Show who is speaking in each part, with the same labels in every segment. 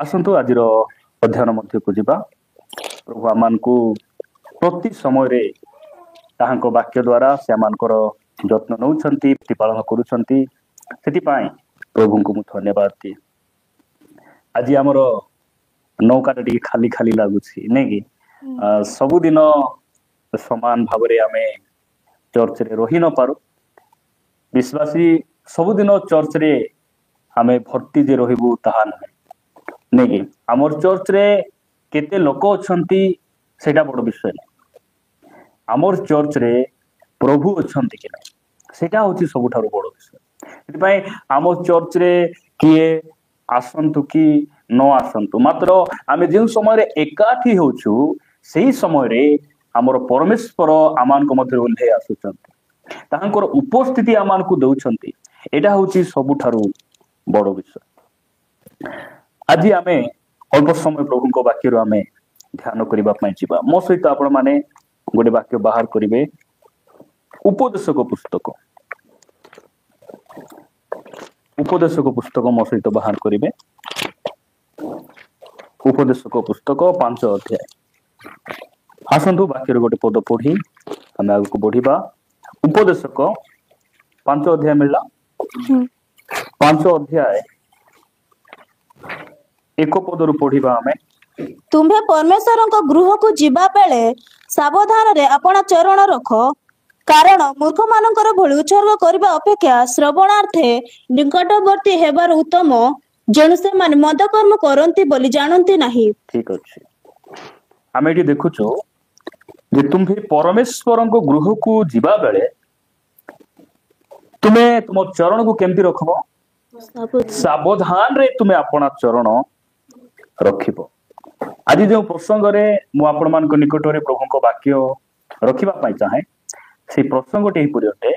Speaker 1: आसतु आज अध्ययन मध्य को जीवा प्रभु आम को प्रति समय वाक्य द्वारा से आमर जत्न नौ पालन करुँच प्रभु को मुझे धन्यवाद दिए। आज आमर नौकाटा टी खाली खाली लगुच नहीं कि सबुदिन समान भाव आम चर्च रे रही न पारू विश्वासी सबुदिन चर्च रे आम भर्ती जे रहबू ताहा नहीं कि आमर चर्च रे केते लोक अछंती सेटा बड़ विषय नहीं। आमर चर्च रे प्रभु अछंती कि नहीं सेटा होची सबुठारु बड़ विषय। सेति आम चर्च रे किए आसंतु कि न आसंतु मात्र आमे जे समय रे एकाठी होछु सेही समय रे आमर परमेश्वर आमान को मध्य ओल्हे आसुचंती तांकर उपस्थिति आमान को दउछंती एटा होची सबुठारु बड़ विषय। आज आमे अल्प समय प्रभु को वाक्य आमे ध्यान करबा पई जिबा। मो सहित आपण माने गोटे वाक्य बाहर करिवे उपदेशक पुस्तक मो सहित बाहर करिवे उपदेशक पुस्तक 5 अध्याय। आसंतु वाक्य गोटे पद पढ़ी आमे आगु को बढ़िबा। उपदेशक 5 अध्याय मिलला 5 अध्याय 1 पदरु पढ़िबा। आमे
Speaker 2: तुम्हें परमेश्वर गृह को जीवा बेले सावधान रे अपना चरण रख कारण मूर्ख मानकर भली उत्सर्ग करबा अपेक्षा श्रवणार्थे निकटवर्ती हेबार उत्तम जेनु से माने मद कर्म करंती बोली जानंती नाही।
Speaker 1: ठीक अछि आमे एठी देखुचो जे तुम्हे परमेश्वर गृह को जीवा बेले तुमे तुम चरण को केमती रखबो सावधान रे तुमे अपना चरण रखिबो। आज जो प्रसंग रे मु आपण मान को निकट रे प्रभु को वाक्य रखिबा पाई चाहे से प्रसंग टे हिपरि अटे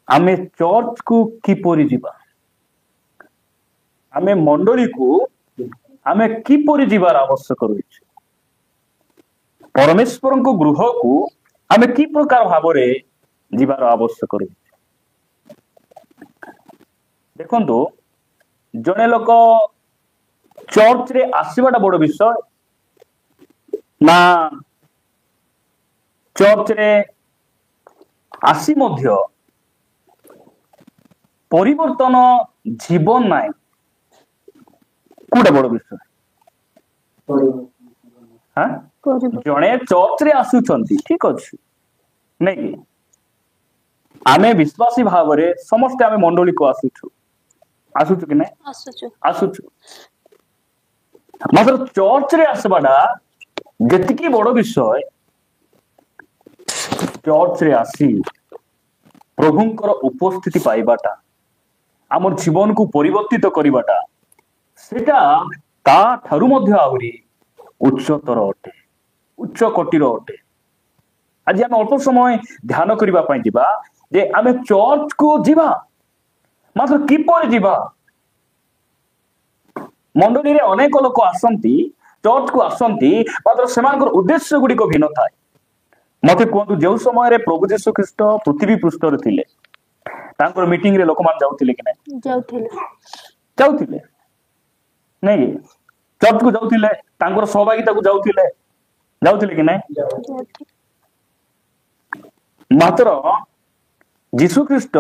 Speaker 1: आमे चर्च को किपरि जीवा आमे मंडली को आमे किपरि जीवार आवश्यक रहिछि परमेश्वर को गृह को आमे कि प्रकार भाव रे जीवार आवश्यक रहिछि। देखंतु जने लोक चर्च रे आसीबाटा बड़ विषय ना चर्च रे आसी मध्य परिवर्तन जीवन नाय कोटा बड़ विषय हाँ जने चर्च रे आसुचंती ठीक अछि नहीं कि आमे विश्वासी भाव रे समस्त आमे मंडली को आसुछु कि नहीं आसुछु मात्र चर्च रे आसबाटा जेतिकी बड़ विषय चर्च रे आसी प्रभुंकर उपस्थिति पाइबाटा आमर जीवन को परिवर्तित करिबाटा सेटा ता ठारु मध्य आहुरी उच्चतर अटे उच्च कोटिर अटे। आज आम अल्प समय ध्यान करबा पई जिबा जे आमे चर्च को जिबा मात्र किपर जिबा। मंडली रे अनेक लोक आसंती चर्च को आसंती मात्र सेमानकर उद्देश्य गुडी को भिन्न थाए। मते कहतु जो समय रे प्रभु यीशु ख्रीष्ट पृथ्वी पृष्ठ रे थिले तांकर मीटिंग रे लोक मान जाउथिले कि नै जाउथिले नहीं चर्च को जाउथिले तांकर सहभागिता को जाउथिले कि नै मात्र यीशु ख्रीष्ट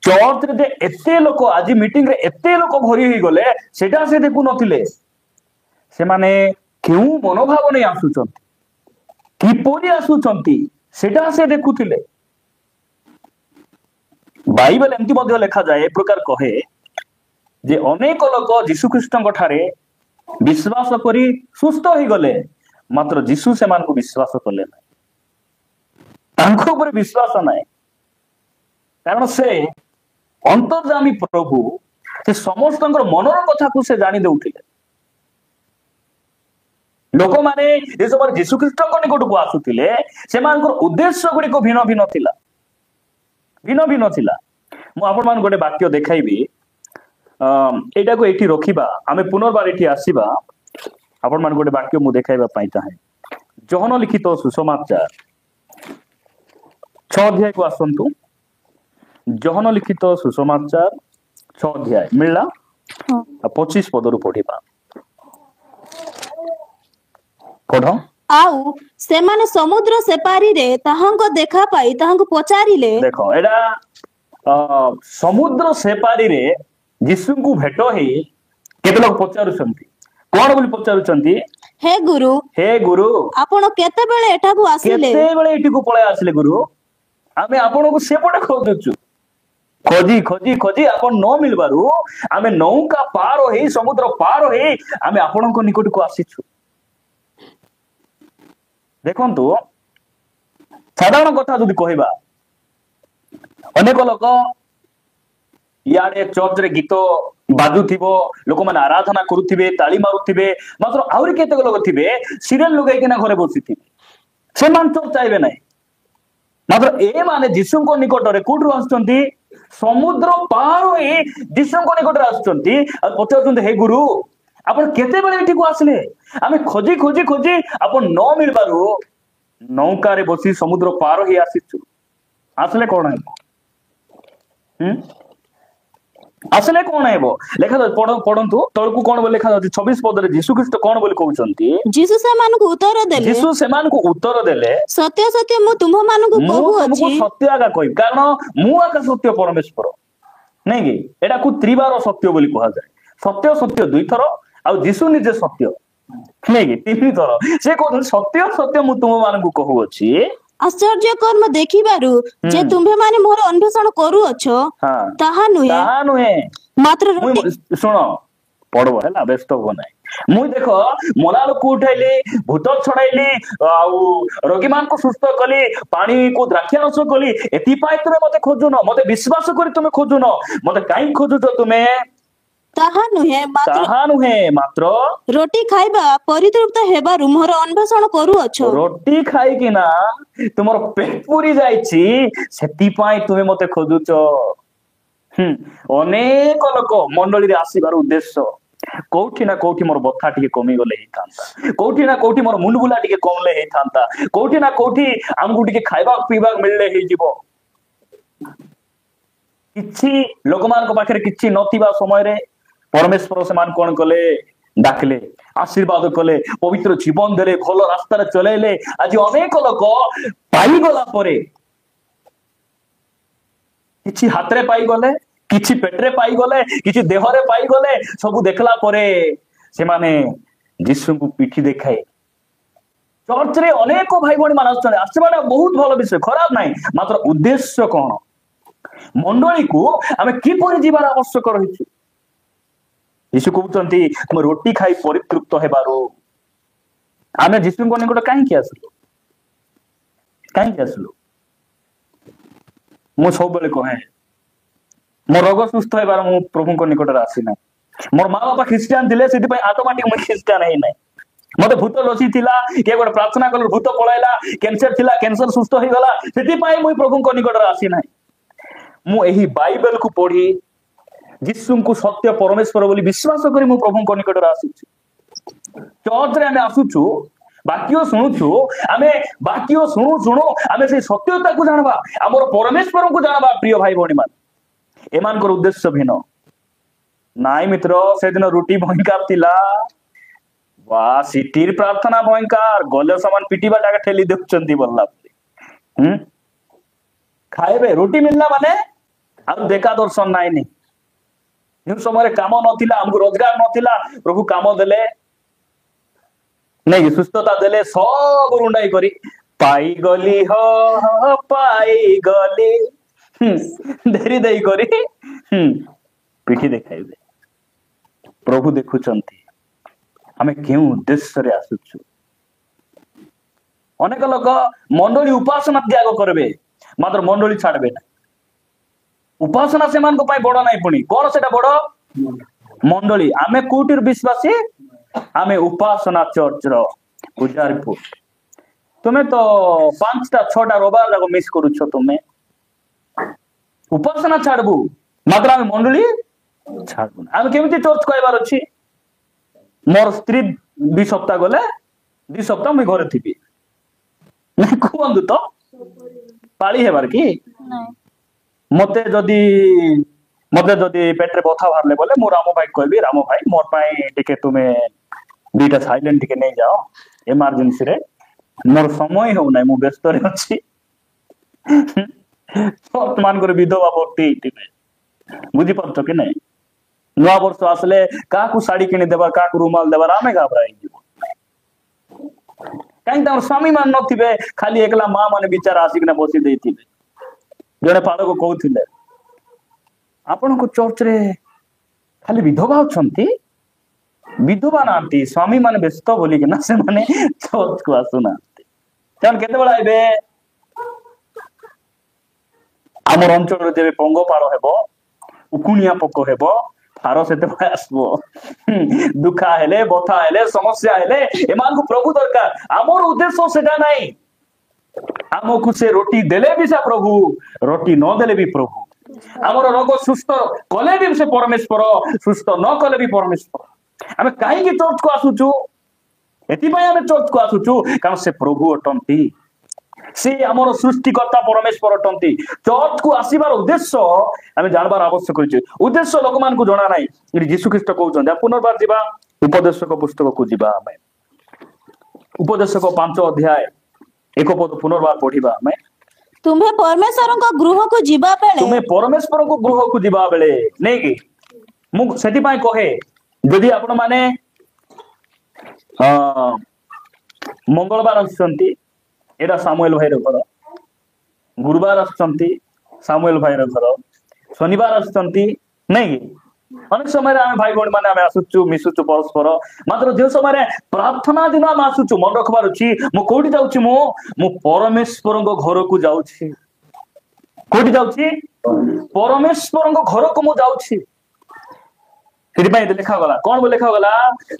Speaker 1: चर्च रे एते लोक आज मीटिंग रे एते लोक भरी होई गले सेटा से देखु नथिले से माने केउ मनोभाव नै आसुचंती किपरि आसुचंती सेटा से देखुथिले। बाइबल एमती मध्य लेखा जाए ए प्रकार कहे जे अनेक लोक यीशु ख्रीष्टଙ୍କ ठारे विश्वास करी सुस्थ होई गले मात्र यीशु से मान को विश्वास करले नै तांको ऊपर विश्वास नै कारण से अंतर्जामी प्रभु से समस्त मनर कथा को से जानी देउथिले। लोक माने जे सब यीशु ख्रीष्ट निकट को आसुथिले सेमानकर उद्देश्य गुडी को भिन्न भिन्न थिला। मु आपण मान गोटे वाक्य देखाइबी एटा को एठी रखिबा आमे पुनर्बार एठी आसीबा आपण मान गोटे वाक्य मु देखाइबा पई चाहे जोहन लिखित सुसमाचार 6 अध्याय को आसंतु जोहन लिखित सुसमाचार 6 अध्याय मिलला 25 पदरु पढ़िबा। ପଢ।
Speaker 2: ଆଉ ସେମାନେ ସମୁଦ୍ର ସେପାରିରେ ତାହାଙ୍କ ଦେଖା ପାଇ ତାହାଙ୍କୁ ପଚାରିଲେ,
Speaker 1: ଦେଖ ଏଇଟା ସମୁଦ୍ର ସେପାରିରେ ଯୀଶୁଙ୍କୁ ଭେଟ ହେଇ କେତେ ଲୋକ ପଚାରୁଛନ୍ତି, କଣ ବୋଲି ପଚାରୁଛନ୍ତି?
Speaker 2: ହେ ଗୁରୁ,
Speaker 1: ହେ ଗୁରୁ,
Speaker 2: ଆପଣ କେତେବେଳେ ଏଠାକୁ ଆସିଲେ?
Speaker 1: କେତେବେଳେ ଏଠିକୁ ପଳେଇ ଆସିଲେ ଗୁରୁ? ଆମେ ଆପଣଙ୍କୁ ସେପଟେ ଖୋଜୁଛୁ, ଖୋଜି ଖୋଜି ଖୋଜି ଆପଣ ନ ମିଳିବାରୁ ଆମେ ନୌକା ପାର ହେଇ ସମୁଦ୍ର ପାର ହେଇ ଆମେ ଆପଣଙ୍କ ନିକଟକୁ ଆସିଛୁ। ଦେଖନ୍ତୁ ସାଧାରଣ କଥା ଯଦି କହିବା, ଅନେକ ଲୋକ ଇଆଡେ ଚର୍ଚ୍ଚରେ ଗୀତ ବାଜୁଥିବ, ଲୋକମାନେ ଆରାଧନା କରୁଥିବେ, ତାଳି ମାରୁଥିବେ, ମାତ୍ର ଆହୁରି କେତେକ ଲୋକ ଥିବେ ସିରିଏଲ ଲଗାଇକିନା ଘରେ ବସିଥିବେ, ସେମାନେ ଚର୍ଚ୍ଚ ଚାହିଁବେ ନାହିଁ। ମାତ୍ର ଏମାନେ ଯୀଶୁଙ୍କ ନିକଟରେ କୋଉଠୁ ଆସୁଛନ୍ତି? ସମୁଦ୍ର ପାର ହୋଇ ଯୀଶୁଙ୍କ ନିକଟରେ ଆସୁଛନ୍ତି ଆଉ ପଚାରୁଛନ୍ତି, ହେ ଗୁରୁ ଆପଣ କେତେବେଳେ ଏଠିକୁ ଆସିଲେ? ଆମେ ଖୋଜି ଖୋଜି ଖୋଜି ଆପଣ ନ ମିଳିବାରୁ ନୌକାରେ ବସି ସମୁଦ୍ର ପାର ହେଇ ଆସିଛୁ। ଆସିଲେ କଣ ହେବ? ଆସିଲେ କଣ ହେବ? ଲେଖା ପଢନ୍ତୁ ତଳକୁ କଣ ବୋଲି ଲେଖା ଯାଉଛି 26 ପଦରେ ଯୀଶୁ ଖ୍ରୀଷ୍ଟ କଣ ବୋଲି କହୁଛନ୍ତି?
Speaker 2: ଯୀଶୁ ସେମାନଙ୍କୁ ଉତ୍ତର ଦେଲେ,
Speaker 1: ଯୀଶୁ ସେମାନଙ୍କୁ ଉତ୍ତର ଦେଲେ,
Speaker 2: ସତ୍ୟ ସତ୍ୟ ମୁଁ ତୁମମାନଙ୍କୁ
Speaker 1: ମୁଁ ତମକୁ
Speaker 2: କହୁଅଛି,
Speaker 1: ସତ୍ୟ ଆକା କହିବି, କାରଣ ମୁଁ ଆକା ସତ୍ୟ ପରମେଶ୍ୱର, ନାଇଁ କି? ଏଟାକୁ ତ୍ରିବାର ସତ୍ୟ ବୋଲି କୁହାଯାଏ। ସତ୍ୟ ସତ୍ୟ ଦୁଇଥର, ଆଉ ଯୀଶୁ ନିଜେ ସତ୍ୟ, ନାଇଁ କି? 3 ଥର ସେ କହୁଛନ୍ତି ସତ୍ୟ ସତ୍ୟ ମୁଁ ତୁମମାନଙ୍କୁ କହୁଅଛି,
Speaker 2: ଆଶ୍ଚର୍ଯ୍ୟ କର୍ମ ଦେଖିବାରୁ ଯେ ତୁମ୍ଭେମାନେ ମୋର ଅନ୍ୱେଷଣ କରୁଅଛ ତାହା ନୁହେଁ, ମାତ୍ର
Speaker 1: ଶୁଣ ପଢବ ହେଲା, ବ୍ୟସ୍ତ ହୁଅ ନାହିଁ। ମୁଁ ଦେଖ ମଲା ଲୋକ ଉଠାଇଲି, ଭୂତ ଛଡାଇଲି, ଆଉ ରୋଗୀ ମାନଙ୍କୁ ସୁସ୍ଥ କଲି, ପାଣିକୁ ଦ୍ରାକ୍ଷା ରସ କଲି, ଏଥିପାଇଁ ତୁମେ ମତେ ଖୋଜୁନ, ମତେ ବିଶ୍ୱାସ କରି ତୁମେ ଖୋଜୁନ, ମତେ କାହିଁକି ଖୋଜୁଛ ତୁମେ?
Speaker 2: ତାହା ନୁହେଁ, ମାତ୍ର ରୋଟି ଖାଇବା ପରିତୃପ୍ତ ହେବାରୁ ମୋର ଅନ୍ୱେଷଣ କରୁଅଛ।
Speaker 1: ରୋଟି ଖାଇକିନା ତୁମର ପେଟ ପୁରି ଯାଇଛି, ସେଥିପାଇଁ ତୁମେ ମତେ ଖୋଜୁଛ। ଅନେକ ଲୋକ ମଣ୍ଡଳୀରେ ଆସିବାର ଉଦ୍ଦେଶ୍ୟ କୋଉଠି ନା କୋଉଠି ମୋର ବଥା ଟିକେ କମିଗଲେ ହେଇଥାନ୍ତା, କୋଉଠି ନା କୋଉଠି ମୋର ମୁଣ୍ଡ ବୁଲା ଟିକେ କମଲେ ହେଇଥାନ୍ତା, କୋଉଠି ନା କୋଉଠି ଆମକୁ ଟିକେ ଖାଇବା ପିଇବା ମିଳିଲେ ହେଇଯିବ। କିଛି ଲୋକମାନଙ୍କ ପାଖରେ କିଛି ନଥିବା ସମୟରେ ପରମେଶ୍ୱର ସେମାନେ କଣ କଲେ? ଡାକିଲେ, ଆଶୀର୍ବାଦ କଲେ, ପବିତ୍ର ଜୀବନ ଦେଲେ, ଭଲ ରାସ୍ତାରେ ଚଲେଇଲେ। ଆଜି ଅନେକ ଲୋକ ପାଇଗଲା ପରେ, କିଛି ହାତରେ ପାଇଗଲେ, କିଛି ପେଟରେ ପାଇଗଲେ, କିଛି ଦେହରେ ପାଇଗଲେ, ସବୁ ଦେଖିଲା ପରେ ସେମାନେ ଯୀଶୁଙ୍କୁ ପିଠି ଦେଖାଏ। ଚର୍ଚ୍ଚରେ ଅନେକ ଭାଇ ଭଉଣୀ ମାନେ ଆସୁଛନ୍ତି, ଆସିବାଟା ବହୁତ ଭଲ ବିଷୟ, ଖରାପ ନାହିଁ, ମାତ୍ର ଉଦ୍ଦେଶ୍ୟ କଣ? ମଣ୍ଡଳୀକୁ ଆମେ କିପରି ଯିବାର ଆବଶ୍ୟକ ରହିଛି? ଯୀଶୁ କହୁଛନ୍ତି ତୁମେ ରୋଟି ଖାଇ ପରିତୃପ୍ତ ହେବାରୁ। ଆମେ ଯୀଶୁଙ୍କ ନିକଟ କାହିଁକି ଆସିଲୁ? କାହିଁକି ଆସିଲୁ? ମୁଁ ସବୁବେଳେ କହେ ମୋ ରୋଗ ସୁସ୍ଥ ହେବାର ମୁଁ ପ୍ରଭୁଙ୍କ ନିକଟରେ ଆସିନାହିଁ। ମୋର ମା ବାପା ଖ୍ରୀଷ୍ଟିଆନ ଥିଲେ, ସେଥିପାଇଁ ଅଟୋମେଟିକ ମୁଁ ଖ୍ରୀଷ୍ଟିଆନ ହେଇନାହିଁ। ମତେ ଭୂତ ଲସି ଥିଲା, କିଏ ଗୋଟେ ପ୍ରାର୍ଥନା କଲେ ଭୂତ ପଳାଇଲା, କ୍ୟାନ୍ସର ଥିଲା କ୍ୟାନ୍ସର ସୁସ୍ଥ ହେଇଗଲା, ସେଥିପାଇଁ ମୁଁ ପ୍ରଭୁଙ୍କ ନିକଟରେ ଆସିନାହିଁ। ମୁଁ ଏହି ବାଇବେଲକୁ ପଢି ଯୀଶୁଙ୍କୁ ସତ୍ୟ ପରମେଶ୍ୱର ବୋଲି ବିଶ୍ୱାସ କରି ମୁଁ ପ୍ରଭୁଙ୍କ ନିକଟରେ ଆସୁଛି। ଚର୍ଚ୍ଚରେ ଆମେ ଆସୁଛୁ, ବାକ୍ୟ ଶୁଣୁଛୁ, ଆମେ ବାକ୍ୟ ଶୁଣୁ ଶୁଣୁ ଆମେ ସେଇ ସତ୍ୟତାକୁ ଜାଣବା, ଆମର ପରମେଶ୍ୱରଙ୍କୁ ଜାଣବା। ପ୍ରିୟ ଭାଇ ଭଉଣୀ ମାନେ, ଏମାନଙ୍କର ଉଦ୍ଦେଶ୍ୟ ଭିନ୍ନ। ନାଇଁ ମିତ୍ର, ସେଦିନ ରୁଟି ଭୟଙ୍କର ଥିଲା, ବା ସିଟିର ପ୍ରାର୍ଥନା ଭୟଙ୍କର, ଗଲେ ସମାନ ପିଟିବା ଜାଗା ଠେଲି ଦେଉଛନ୍ତି ବୋଲା। ଖାଇବେ ରୁଟି ମିଳିଲା ମାନେ ଆଉ ଦେଖା ଦର୍ଶନ ନାଇଁନି। ଯେଉଁ ସମୟରେ କାମ ନଥିଲା, ଆମକୁ ରୋଜଗାର ନଥିଲା, ପ୍ରଭୁ କାମ ଦେଲେ, ନାଇଁ ସୁସ୍ଥତା ଦେଲେ, ସବୁ ରୁଣ୍ଡାଇ କରି ପାଇଗଲି ହୋ ପାଇଗଲି ଧରି ଦେଇ କରି ପିଠି ଦେଖାଇବେ। ପ୍ରଭୁ ଦେଖୁଛନ୍ତି ଆମେ କେଉଁ ଉଦ୍ଦେଶ୍ୟରେ ଆସୁଛୁ। ଅନେକ ଲୋକ ମଣ୍ଡଳୀ ଉପାସନା ତ୍ୟାଗ କରିବେ, ମାତ୍ର ମଣ୍ଡଳୀ ଛାଡିବେ ନାହିଁ। ଉପାସନା ସେମାନଙ୍କ ପାଇଁ ବଡ ନାହିଁ, ପୁଣି କଣ ସେଟା ବଡ? ମଣ୍ଡଳୀ। ଆମେ କୋଉଠିର ବିଶ୍ୱାସୀ? ଆମେ ଉପାସନା ଚର୍ଚ୍ଚର ପୂଜାରୀ ପୁଅ। ତୁମେ ତ 5ଟା 6ଟା ରବିବାର ଯାକ ମିସ୍ କରୁଛ। ତୁମେ ଉପାସନା ଛାଡବୁ, ମାତ୍ର ଆମେ ମଣ୍ଡଳୀ ଛାଡବୁ। ଆମେ କେମିତି ଚର୍ଚ୍ଚ କହିବାର ଅଛି? ମୋର ସ୍ତ୍ରୀ 2 ସପ୍ତାହ ଗଲେ 2 ସପ୍ତାହ ମୁଇଁ ଘରେ ଥିବି, ନାଇଁ କୁହନ୍ତୁ ତ ପାଳି ହେବାର କି? ମତେ ଯଦି ପେଟରେ ବଥା ବାହାରିଲେ ବୋଲେ ମୁଁ ରାମ ଭାଇ କହିବି, ରାମ ଭାଇ ମୋର ପାଇଁ ଟିକେ ତୁମେ 2ଟା ସାଇଲେଣ୍ଟ ଟିକେ ନେଇଯାଅ, emergency रे मोर समय हो ना मु व्यस्त रे अछि चर्च मान कर विधवा बटी बुझी पारछ कि नहीं नुआ वर्ष आसले काकू साड़ी किनी देबा काकू रुमाल देबा आमे घबराई जीव कहीं तमर स्वामी मान नथिबे खाली एकला मां माने विचार आसिकना बसी देथिबे जने पाड़ को कहउथिले आपण को चर्च रे खाली विधवा अछंती विधवा नांती स्वामी माने व्यस्त बोली कि ना से माने चर्च को आसु नांती तन केते बडा आइबे हमर अंचल जेबे पंगपाळ हेबो उकुनिया पको हेबो फारो सेते आसबो दुखा हेले बथा हेले समस्या हेले एमान को प्रभु दरकार हमर उद्देश्य सेटा नाही हमकु से रोटी देले भी से प्रभु रोटी न देले भी प्रभु हमर रोग सुस्त कले भी से परमेश्वर सुस्त न कले भी परमेश्वर हमें काहे की चर्च को आसुचु एति पय हमें चर्च को आसुचु कारण से प्रभु अटंती से हमर सृष्टिकर्ता परमेश्वर अटंती चर्च को आसीबार उद्देश्य हमें जानबार आवश्यक होइछ उद्देश्य लोक मान को जणा नाही यीशु ख्रीष्ट कहउछन पुनर्बार जीवा उपदेशक पुस्तक को जीवा हमें उपदेशक 5 अध्याय एक पद पुनर्बार पढ़िबा हमें
Speaker 2: तुम्हें परमेश्वर को गृह को जीवा बेले
Speaker 1: तुम्हें परमेश्वर को गृह को जीवा बेले नहीं कि मु सेति पाई कहे यदि आपण माने मंगलवार आसुचंती एटा सामुएल भाई घर गुरुवार आसुचंती सामुएल भाई घर शनिवार आसुचंती नहीं कि अनेक समय आम भाई भौणी मैंने आसुचु मिशुचु परस्पर मात्र जो समय प्रार्थना दिन आम आसुचु मन रखबार अछि मु कोठी जाउछि मु परमेश्वर घर को जाउछि कोठी जाउछि परमेश्वर घर को मु जाउछि लिखा गला कौन बोले लिखा गला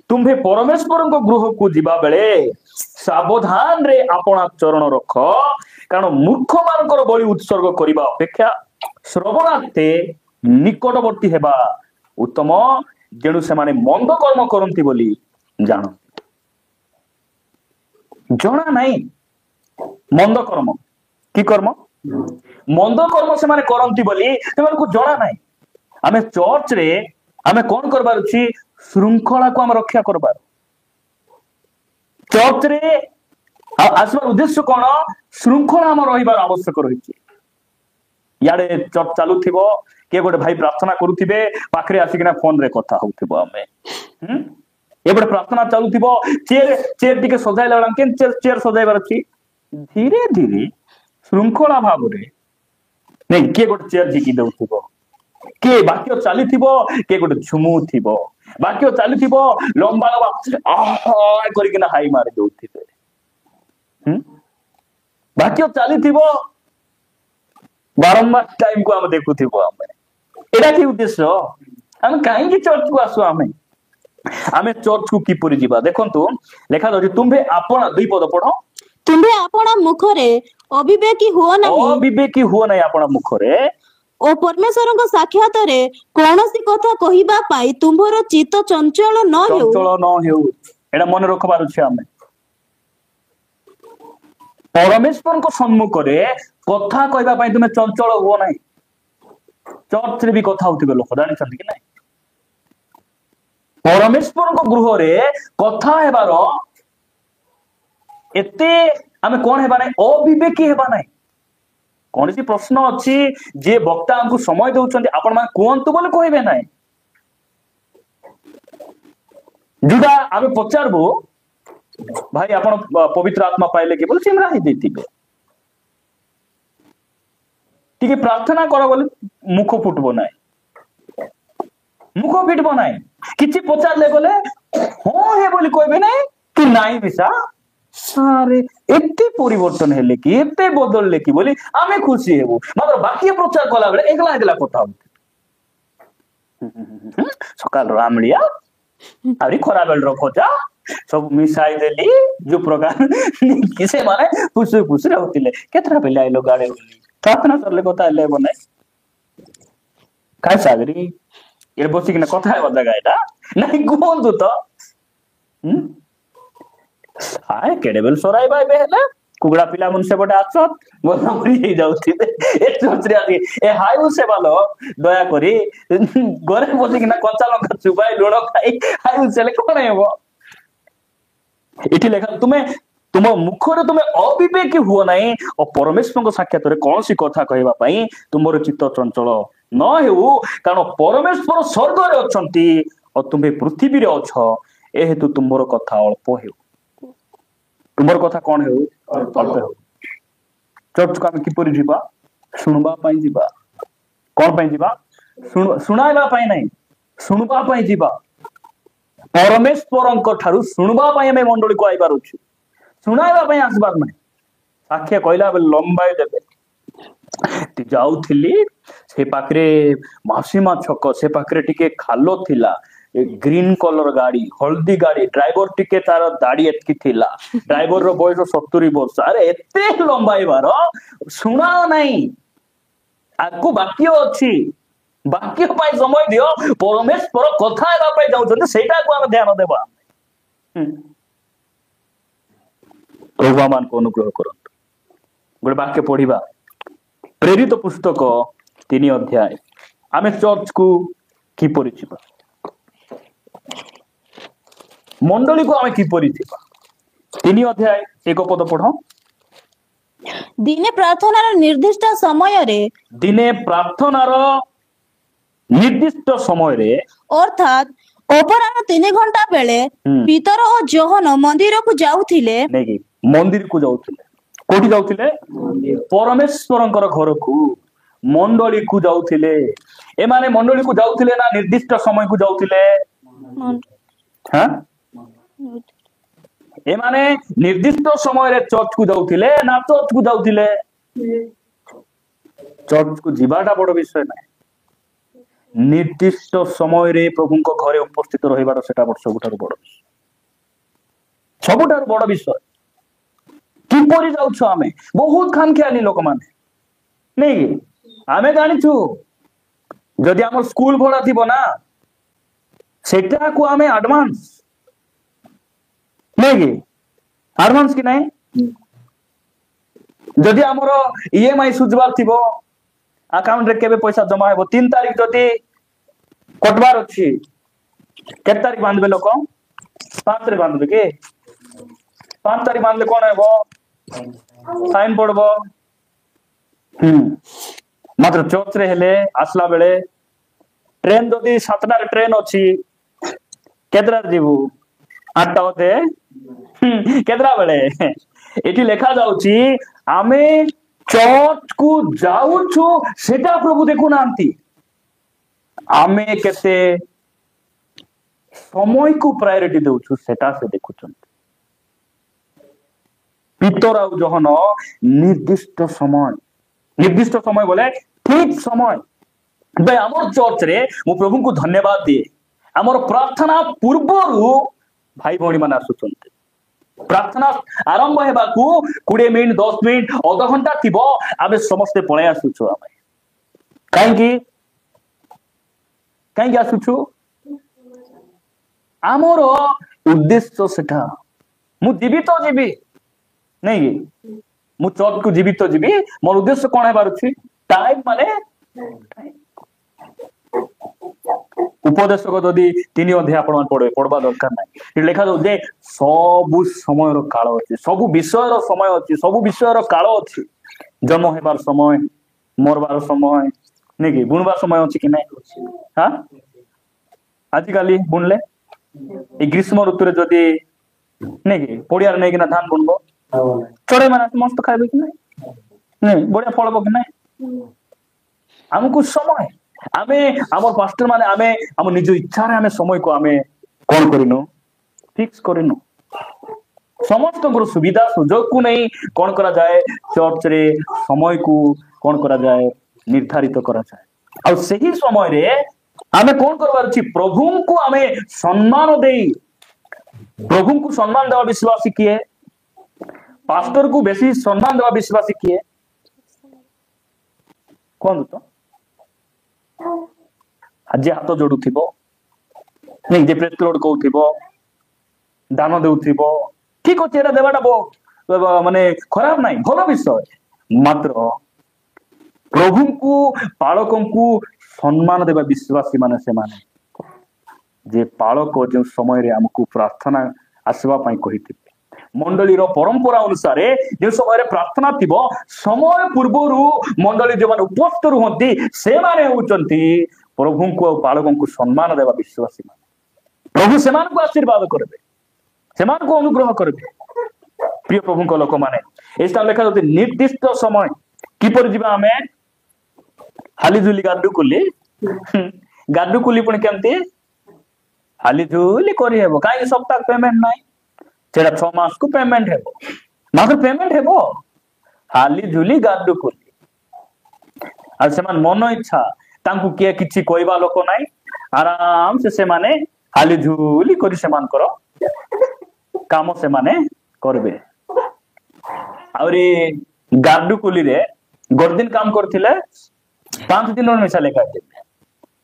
Speaker 1: तुम्हे परमेश्वर गृह को जीवा बेले सावधान रे अपना चरण रख कारण मूर्ख मानकर बलि उत्सर्ग करबा अपेक्षा श्रवणार्थे निकटवर्ती हेबा उत्तम जेणु से माने मंद कर्म करंती बोली जान जना नहीं मंद कर्म की कर्म मंद कर्म से माने करंती बोली सेमानकु जना नहीं आमे चर्च रे आमे कौन करबार अछि श्रृंखला को हम रक्षा करबार चर्च रे आसबार उद्देश्य कौन श्रृंखला हम रहिबार आवश्यक रहिछि याडे चर्च चालू थिबो के गोटे भाई प्रार्थना करुथिबे पाखरे आसिकिना फोन रे कथा होउथिबो आमे एबडे प्रार्थना चालू थिबो चेयर टिके सजाइला बेला केन चेयर सजाइबार अछि धीरे धीरे श्रृंखला भाव रे नहीं के गोटे चेयर झिकी देउथिबो के बाक्य चली थिबो के गोटे झुमु थिबो बाक्य चली थिबो लंबा लंबा आह करिकिना हाई मार देउथिबे बाक्य चली थिबो बारंबार टाइम को हम देखुथिबो हमें एटा की उद्देश्य हम काहे की चर्च को आसु हमें चर्च को किपरि जीवा देखंतु लेखा दछि तुम्हे आपण दुई पद पढो
Speaker 2: तुम्हें आपण मुखरे अविवेकी हुओ नहीं
Speaker 1: आपण मुखरे
Speaker 2: ओ परमेश्वर को साक्षात रे कोनोसी कथा कहिबा पाई तुम्हरो चित्त चंचल न हेउ
Speaker 1: एटा मन रखबार अछि हमें परमेश्वर को सम्मुख रे कथा कहबा पाई तुमे चंचल हुओ नहीं चर्च रे भी कथा होतिबे लोक जानि छथि कि नहीं परमेश्वर को गृह रे कथा हेबार एते आमे कोन हेबा नहीं अविवेकी हेबा नहीं कौन सी प्रश्न अच्छी जे वक्ता हमको समय दउछन्ती आपण मान कोंतु बोले कहबे नाही जुदा आमे पचारबो भाई आपण पवित्र आत्मा पाइले के बोले सिमरा ही देतिबे ठीक है प्रार्थना करो बोले मुख फुटबो नाही मुख फिटबो नाही किछि पचारले बोले हो हे बोली कहबे नाही कि नाही बिसा सारे एते परिवर्तन हेले कि एते बदलले कि बोली आमे खुशी हेबो मात्र बाकी प्रचार कला बेले एकला एकला कथा सकाल रामलिया अरे खरा बेल रखो जा सब मिसाई देली जो प्रकार किसे माने पुसु पुसु होतिले केतरा बेले आइलो गाडे बोली प्रार्थना करले कथा ले बने काय सागरी ए बसी किना कथा है बदा गाइडा नहीं कोन तो हाय केडेबल सोराई बाय बेहला कुगड़ा पिला मुन से बडे आछत बोला मरी जाउथि ए चोचरी आदि ए हाय उसे बालो दया करी घरे बसी किना कच्चा लंका चुबाई लुण खाई हाय उसे ले कोन हेबो ଏଠି ଲେଖା ତୁମେ ତୁମ ମୁଖରେ ତୁମେ ଅବିବେକୀ ହୁଅ ନାହିଁ ଓ ପରମେଶ୍ୱରଙ୍କ ସାକ୍ଷାତରେ କୌଣସି କଥା କହିବା ପାଇଁ ତୁମର ଚିତ୍ତ ଚଞ୍ଚଳ ନ ହେଉ, କାରଣ ପରମେଶ୍ୱର ସ୍ୱର୍ଗରେ ଅଛନ୍ତି ଓ ତୁମେ ପୃଥିବୀରେ ଅଛ, ଏ ହେତୁ ତୁମର କଥା ଅଳ୍ପ ହେଉ। ତୁମର କଥା କଣ ହେଉ? ଅଳ୍ପ ହେଉ। ଚର୍ଚ୍ଚକୁ ଆମେ କିପରି ଯିବା? ଶୁଣିବା ପାଇଁ ଯିବା। କଣ ପାଇଁ ଯିବା? ଶୁଣାଇବା ପାଇଁ ନାହିଁ, ଶୁଣିବା ପାଇଁ ଯିବା। ପରମେଶ୍ୱରଙ୍କ ଠାରୁ ଶୁଣିବା ପାଇଁ ଆମେ ମଣ୍ଡଳୀକୁ ଆଇବାର ଅଛୁ, ଶୁଣାଇବା ପାଇଁ ଆସିବାର ନାହିଁ। ସାକ୍ଷୀ କହିଲା ବେଲେ ଲମ୍ବାଇ ଦେବେ। ଯାଉଥିଲି ସେ ପାଖରେ ମାସିମା ଛକ, ସେ ପାଖରେ ଟିକେ ଖାଲ ଥିଲା, ଗ୍ରୀନ କଲର ଗାଡି, ହଳଦୀ ଗାଡି, ଡ୍ରାଇଭର ଟିକେ ତାର ଦାଢି ଏତିକି ଥିଲା, ଡ୍ରାଇଭର ର ବୟସ 70 ବର୍ଷ। ଆରେ ଏତେ ଲମ୍ବାଇବାର ଶୁଣା ନାହିଁ, ଆଗକୁ ବାକ୍ୟ ଅଛି, ବାକ୍ୟ ପାଇଁ ସମୟ ଦିଅ। ପରମେଶ୍ୱର କଥା ହେବା ପାଇଁ ଯାଉଛନ୍ତି, ସେଇଟାକୁ ଆମେ ଧ୍ୟାନ ଦେବା। ପ୍ରଭୁ ଆମମାନଙ୍କୁ ଅନୁଗ୍ରହ କରନ୍ତୁ। ଗୋଟେ ବାକ୍ୟ ପଢିବା, ପ୍ରେରିତ ପୁସ୍ତକ 3 ଅଧ୍ୟାୟ। ଆମେ ଚର୍ଚ୍ଚକୁ କିପରି ଯିବା, ମଣ୍ଡଳୀକୁ ଆମେ କିପରି ଯିବା? 3 ଅଧ୍ୟାୟ 1 ପଦ ପଢ।
Speaker 2: ଦିନେ ପ୍ରାର୍ଥନାର ନିର୍ଦ୍ଦିଷ୍ଟ ସମୟରେ,
Speaker 1: ଦିନେ ପ୍ରାର୍ଥନାର ନିର୍ଦ୍ଦିଷ୍ଟ ସମୟରେ
Speaker 2: ଅର୍ଥାତ୍ ଅପରାହ୍ନ 3 ଘଣ୍ଟା ବେଳେ ପିତର ଓ ଯୋହନ ମନ୍ଦିରକୁ ଯାଉଥିଲେ।
Speaker 1: ନାଇକି ମନ୍ଦିରକୁ ଯାଉଥିଲେ। କୋଉଠି ଯାଉଥିଲେ? ପରମେଶ୍ୱରଙ୍କର ଘରକୁ, ମଣ୍ଡଳୀକୁ ଯାଉଥିଲେ। ଏମାନେ ମଣ୍ଡଳୀକୁ ଯାଉଥିଲେ ନା ନିର୍ଦ୍ଦିଷ୍ଟ ସମୟକୁ ଯାଉଥିଲେ? ଏମାନେ ନିର୍ଦ୍ଦିଷ୍ଟ ସମୟରେ ଚର୍ଚ୍ଚକୁ ଯାଉଥିଲେ ନା ଚର୍ଚ୍ଚକୁ ଯାଉଥିଲେ? ଚର୍ଚ୍ଚକୁ ଯିବାଟା ବଡ ବିଷୟ ନାହିଁ, ନିର୍ଦ୍ଦିଷ୍ଟ ସମୟରେ ପ୍ରଭୁଙ୍କ ଘରେ ଉପସ୍ଥିତ ରହିବାର ସେଟା ସବୁଠାରୁ ବଡ ବିଷୟ, ସବୁଠାରୁ ବଡ ବିଷୟ। କିପରି ଯାଉଛୁ ଆମେ? ବହୁତ ଖାମଖିଆଲି ଲୋକମାନେ, ନାଇଁ ଆମେ ଜାଣିଛୁ ଯଦି ଆମର ସ୍କୁଲ ଭଡା ଥିବ ନା, ସେଟାକୁ ଆମେ ଆଡଭାନ୍ସ, ନାଇଁ କି ଆଡଭାନ୍ସ କି ନାହିଁ? ଯଦି ଆମର EMI ସୁଝିବାର ଥିବ, ଆକାଉଣ୍ଟରେ କେବେ ପଇସା ଜମା ହେବ, 3 ତାରିଖ ଯଦି କଟବାର ଅଛି, କେତେ ତାରିଖ ବାନ୍ଧିବେ ଲୋକ? 5 ରେ ବାନ୍ଧିବେ କି? 5 ତାରିଖ ବାନ୍ଧିଲେ କଣ ହେବ? ଫାଇନ ପଡବ। ମାତ୍ର ଚର୍ଚ୍ଚରେ ହେଲେ ଆସିଲା ବେଳେ ଟ୍ରେନ ଯଦି 7ଟାରେ ଟ୍ରେନ ଅଛି, କେତେଟାରେ ଯିବୁ? 8ଟା ଅଧେ। କେତେଟା ବେଳେ? ଏଠି ଲେଖା ଯାଉଛି ଆମେ ଚର୍ଚ୍ଚକୁ ଯାଉଛୁ, ସେଟା ପ୍ରଭୁ ଦେଖୁନାହାନ୍ତି। ଆମେ କେତେ সময়କୁ ପ୍ରାୟୋରିଟି ଦଉଛୁ ସେଟା ସେ ଦେଖୁଛନ୍ତି। ପିତର ଆଉ ଯୋହନ ନିର୍ଦ୍ଦିଷ୍ଟ ସମୟ, ନିର୍ଦ୍ଦିଷ୍ଟ ସମୟ ବୋଲେ ଠିକ ସମୟ। ଆମର ଚର୍ଚ୍ଚରେ ମୁଁ ପ୍ରଭୁଙ୍କୁ ଧନ୍ୟବାଦ ଦିଏ, ଆମର ପ୍ରାର୍ଥନା ପୂର୍ବରୁ ଭାଇ ଭଉଣୀ ମାନେ ଆସୁଛନ୍ତି। ପ୍ରାର୍ଥନା ଆରମ୍ଭ ହେବାକୁ 20 ମିନିଟ 10 ମିନିଟ ଅଧଘଣ୍ଟା ଥିବ, ଆମେ ସମସ୍ତେ ପଳେଇ ଆସୁଛୁ। ଆମେ କାହିଁକି କାହିଁକି ଆସୁଛୁ? ଆମର ଉଦ୍ଦେଶ୍ୟ ସେଟା, ମୁଁ ଜୀବିତ ଯିବି, ନାଇଁ କି ମୁଁ ଚର୍ଚ୍ଚକୁ ଜୀବିତ ଯିବି, ମୋର ଉଦ୍ଦେଶ୍ୟ କଣ ହେବାର ଅଛି? ଟାଇମ ମାନେ ଉପଦେଶକ ଯଦି 3 ଅଧ୍ୟାୟ ଆପଣ ପଢବା ଦରକାର ନାହିଁ। ଲେଖା ଯାଉଛି ଯେ ସବୁ ସମୟର କାଳ ଅଛି, ସବୁ ବିଷୟର ସମୟ ଅଛି, ସବୁ ବିଷୟର କାଳ ଅଛି। ଜନ୍ମ ହେବାର ସମୟ, ମରବାର ସମୟ, ନାଇଁ କି ବୁଣବାର ସମୟ ଅଛି କି ନାଇଁ? ଆଜିକାଲି ବୁଣିଲେ এই গ্রীষ্ম ঋতুরে যদি নাকি পড়িয়ার নেইকিনা ধান বুনবো, চড়াই মানে মস্ত খাইবে কি নাই, বড়িয়া ফলব কি নাই? ଆମକୁ ସମୟ, ଆମେ ଆମ ପାଷ୍ଟର ମାନେ ଆମେ ଆମ ନିଜ ଇଚ୍ଛାରେ ଆମେ ସମୟକୁ ଆମେ କଣ କରିନୁ? ଫିକ୍ସ କରିନୁ। ସମସ୍ତଙ୍କର ସୁବିଧା ସୁଯୋଗକୁ ନେଇ କଣ କରାଯାଏ? ଚର୍ଚ୍ଚରେ ସମୟକୁ କଣ କରାଯାଏ? ନିର୍ଦ୍ଧାରିତ କରାଯାଏ। ଆଉ ସେହି ସମୟରେ ଆମେ କଣ କରିବାର ଅଛି? ପ୍ରଭୁଙ୍କୁ ଆମେ ସମ୍ମାନ ଦେଇ, ପ୍ରଭୁଙ୍କୁ ସମ୍ମାନ ଦେବା ବିଶ୍ୱାସୀ କିଏ? ପାଷ୍ଟରକୁ ବେଶୀ ସମ୍ମାନ ଦେବା ବିଶ୍ୱାସୀ କିଏ? କୁହନ୍ତୁ ତ। ଆଜି ହାତ ଯୋଡୁଥିବ, ଯେ ପ୍ରେସ୍ ଲୋଡ କହୁଥିବ, ଦାନ ଦେଉଥିବ, ଠିକ ଅଛି, ଏଟା ଦେବାଟା ମାନେ ଖରାପ ନାହିଁ, ଭଲ ବିଷୟ। ମାତ୍ର ପ୍ରଭୁଙ୍କୁ ପାଳକଙ୍କୁ ସମ୍ମାନ ଦେବା ବିଶ୍ୱାସୀ ମାନେ ସେମାନେ ଯେ ପାଳକ ଯେଉଁ ସମୟରେ ଆମକୁ ପ୍ରାର୍ଥନା ଆସିବା ପାଇଁ କହିଥିବେ, मंडलीर परंपरा अनुसार जो समय प्रार्थना थी समय पूर्वर मंडली जो मैंने उपस्थित रुहति से होती प्रभु को बालकों को सम्मान देवा विश्वासी मान प्रभु से आशीर्वाद करेंगे से अनुग्रह करेंगे प्रिय प्रभु लोक मैंने इस लिखा जाती निर्दिष्ट समय किपर जीवा आम हाली झुली गाडु कुली पुणी केमती हाली झुली करें कहीं सप्ताह पेमेंट ना सेटा 6 मास को पेमेंट है मात्र पेमेंट है हाली झुली गाडु कुली आ से मन इच्छा तांकु किए किछि कहवा लोक नाई आराम से माने हाली झुली करी से काम से माने करबे आउरी गाडु कुली रे गोट दिन काम करथिले 5 दिन मिसा लेखा देबे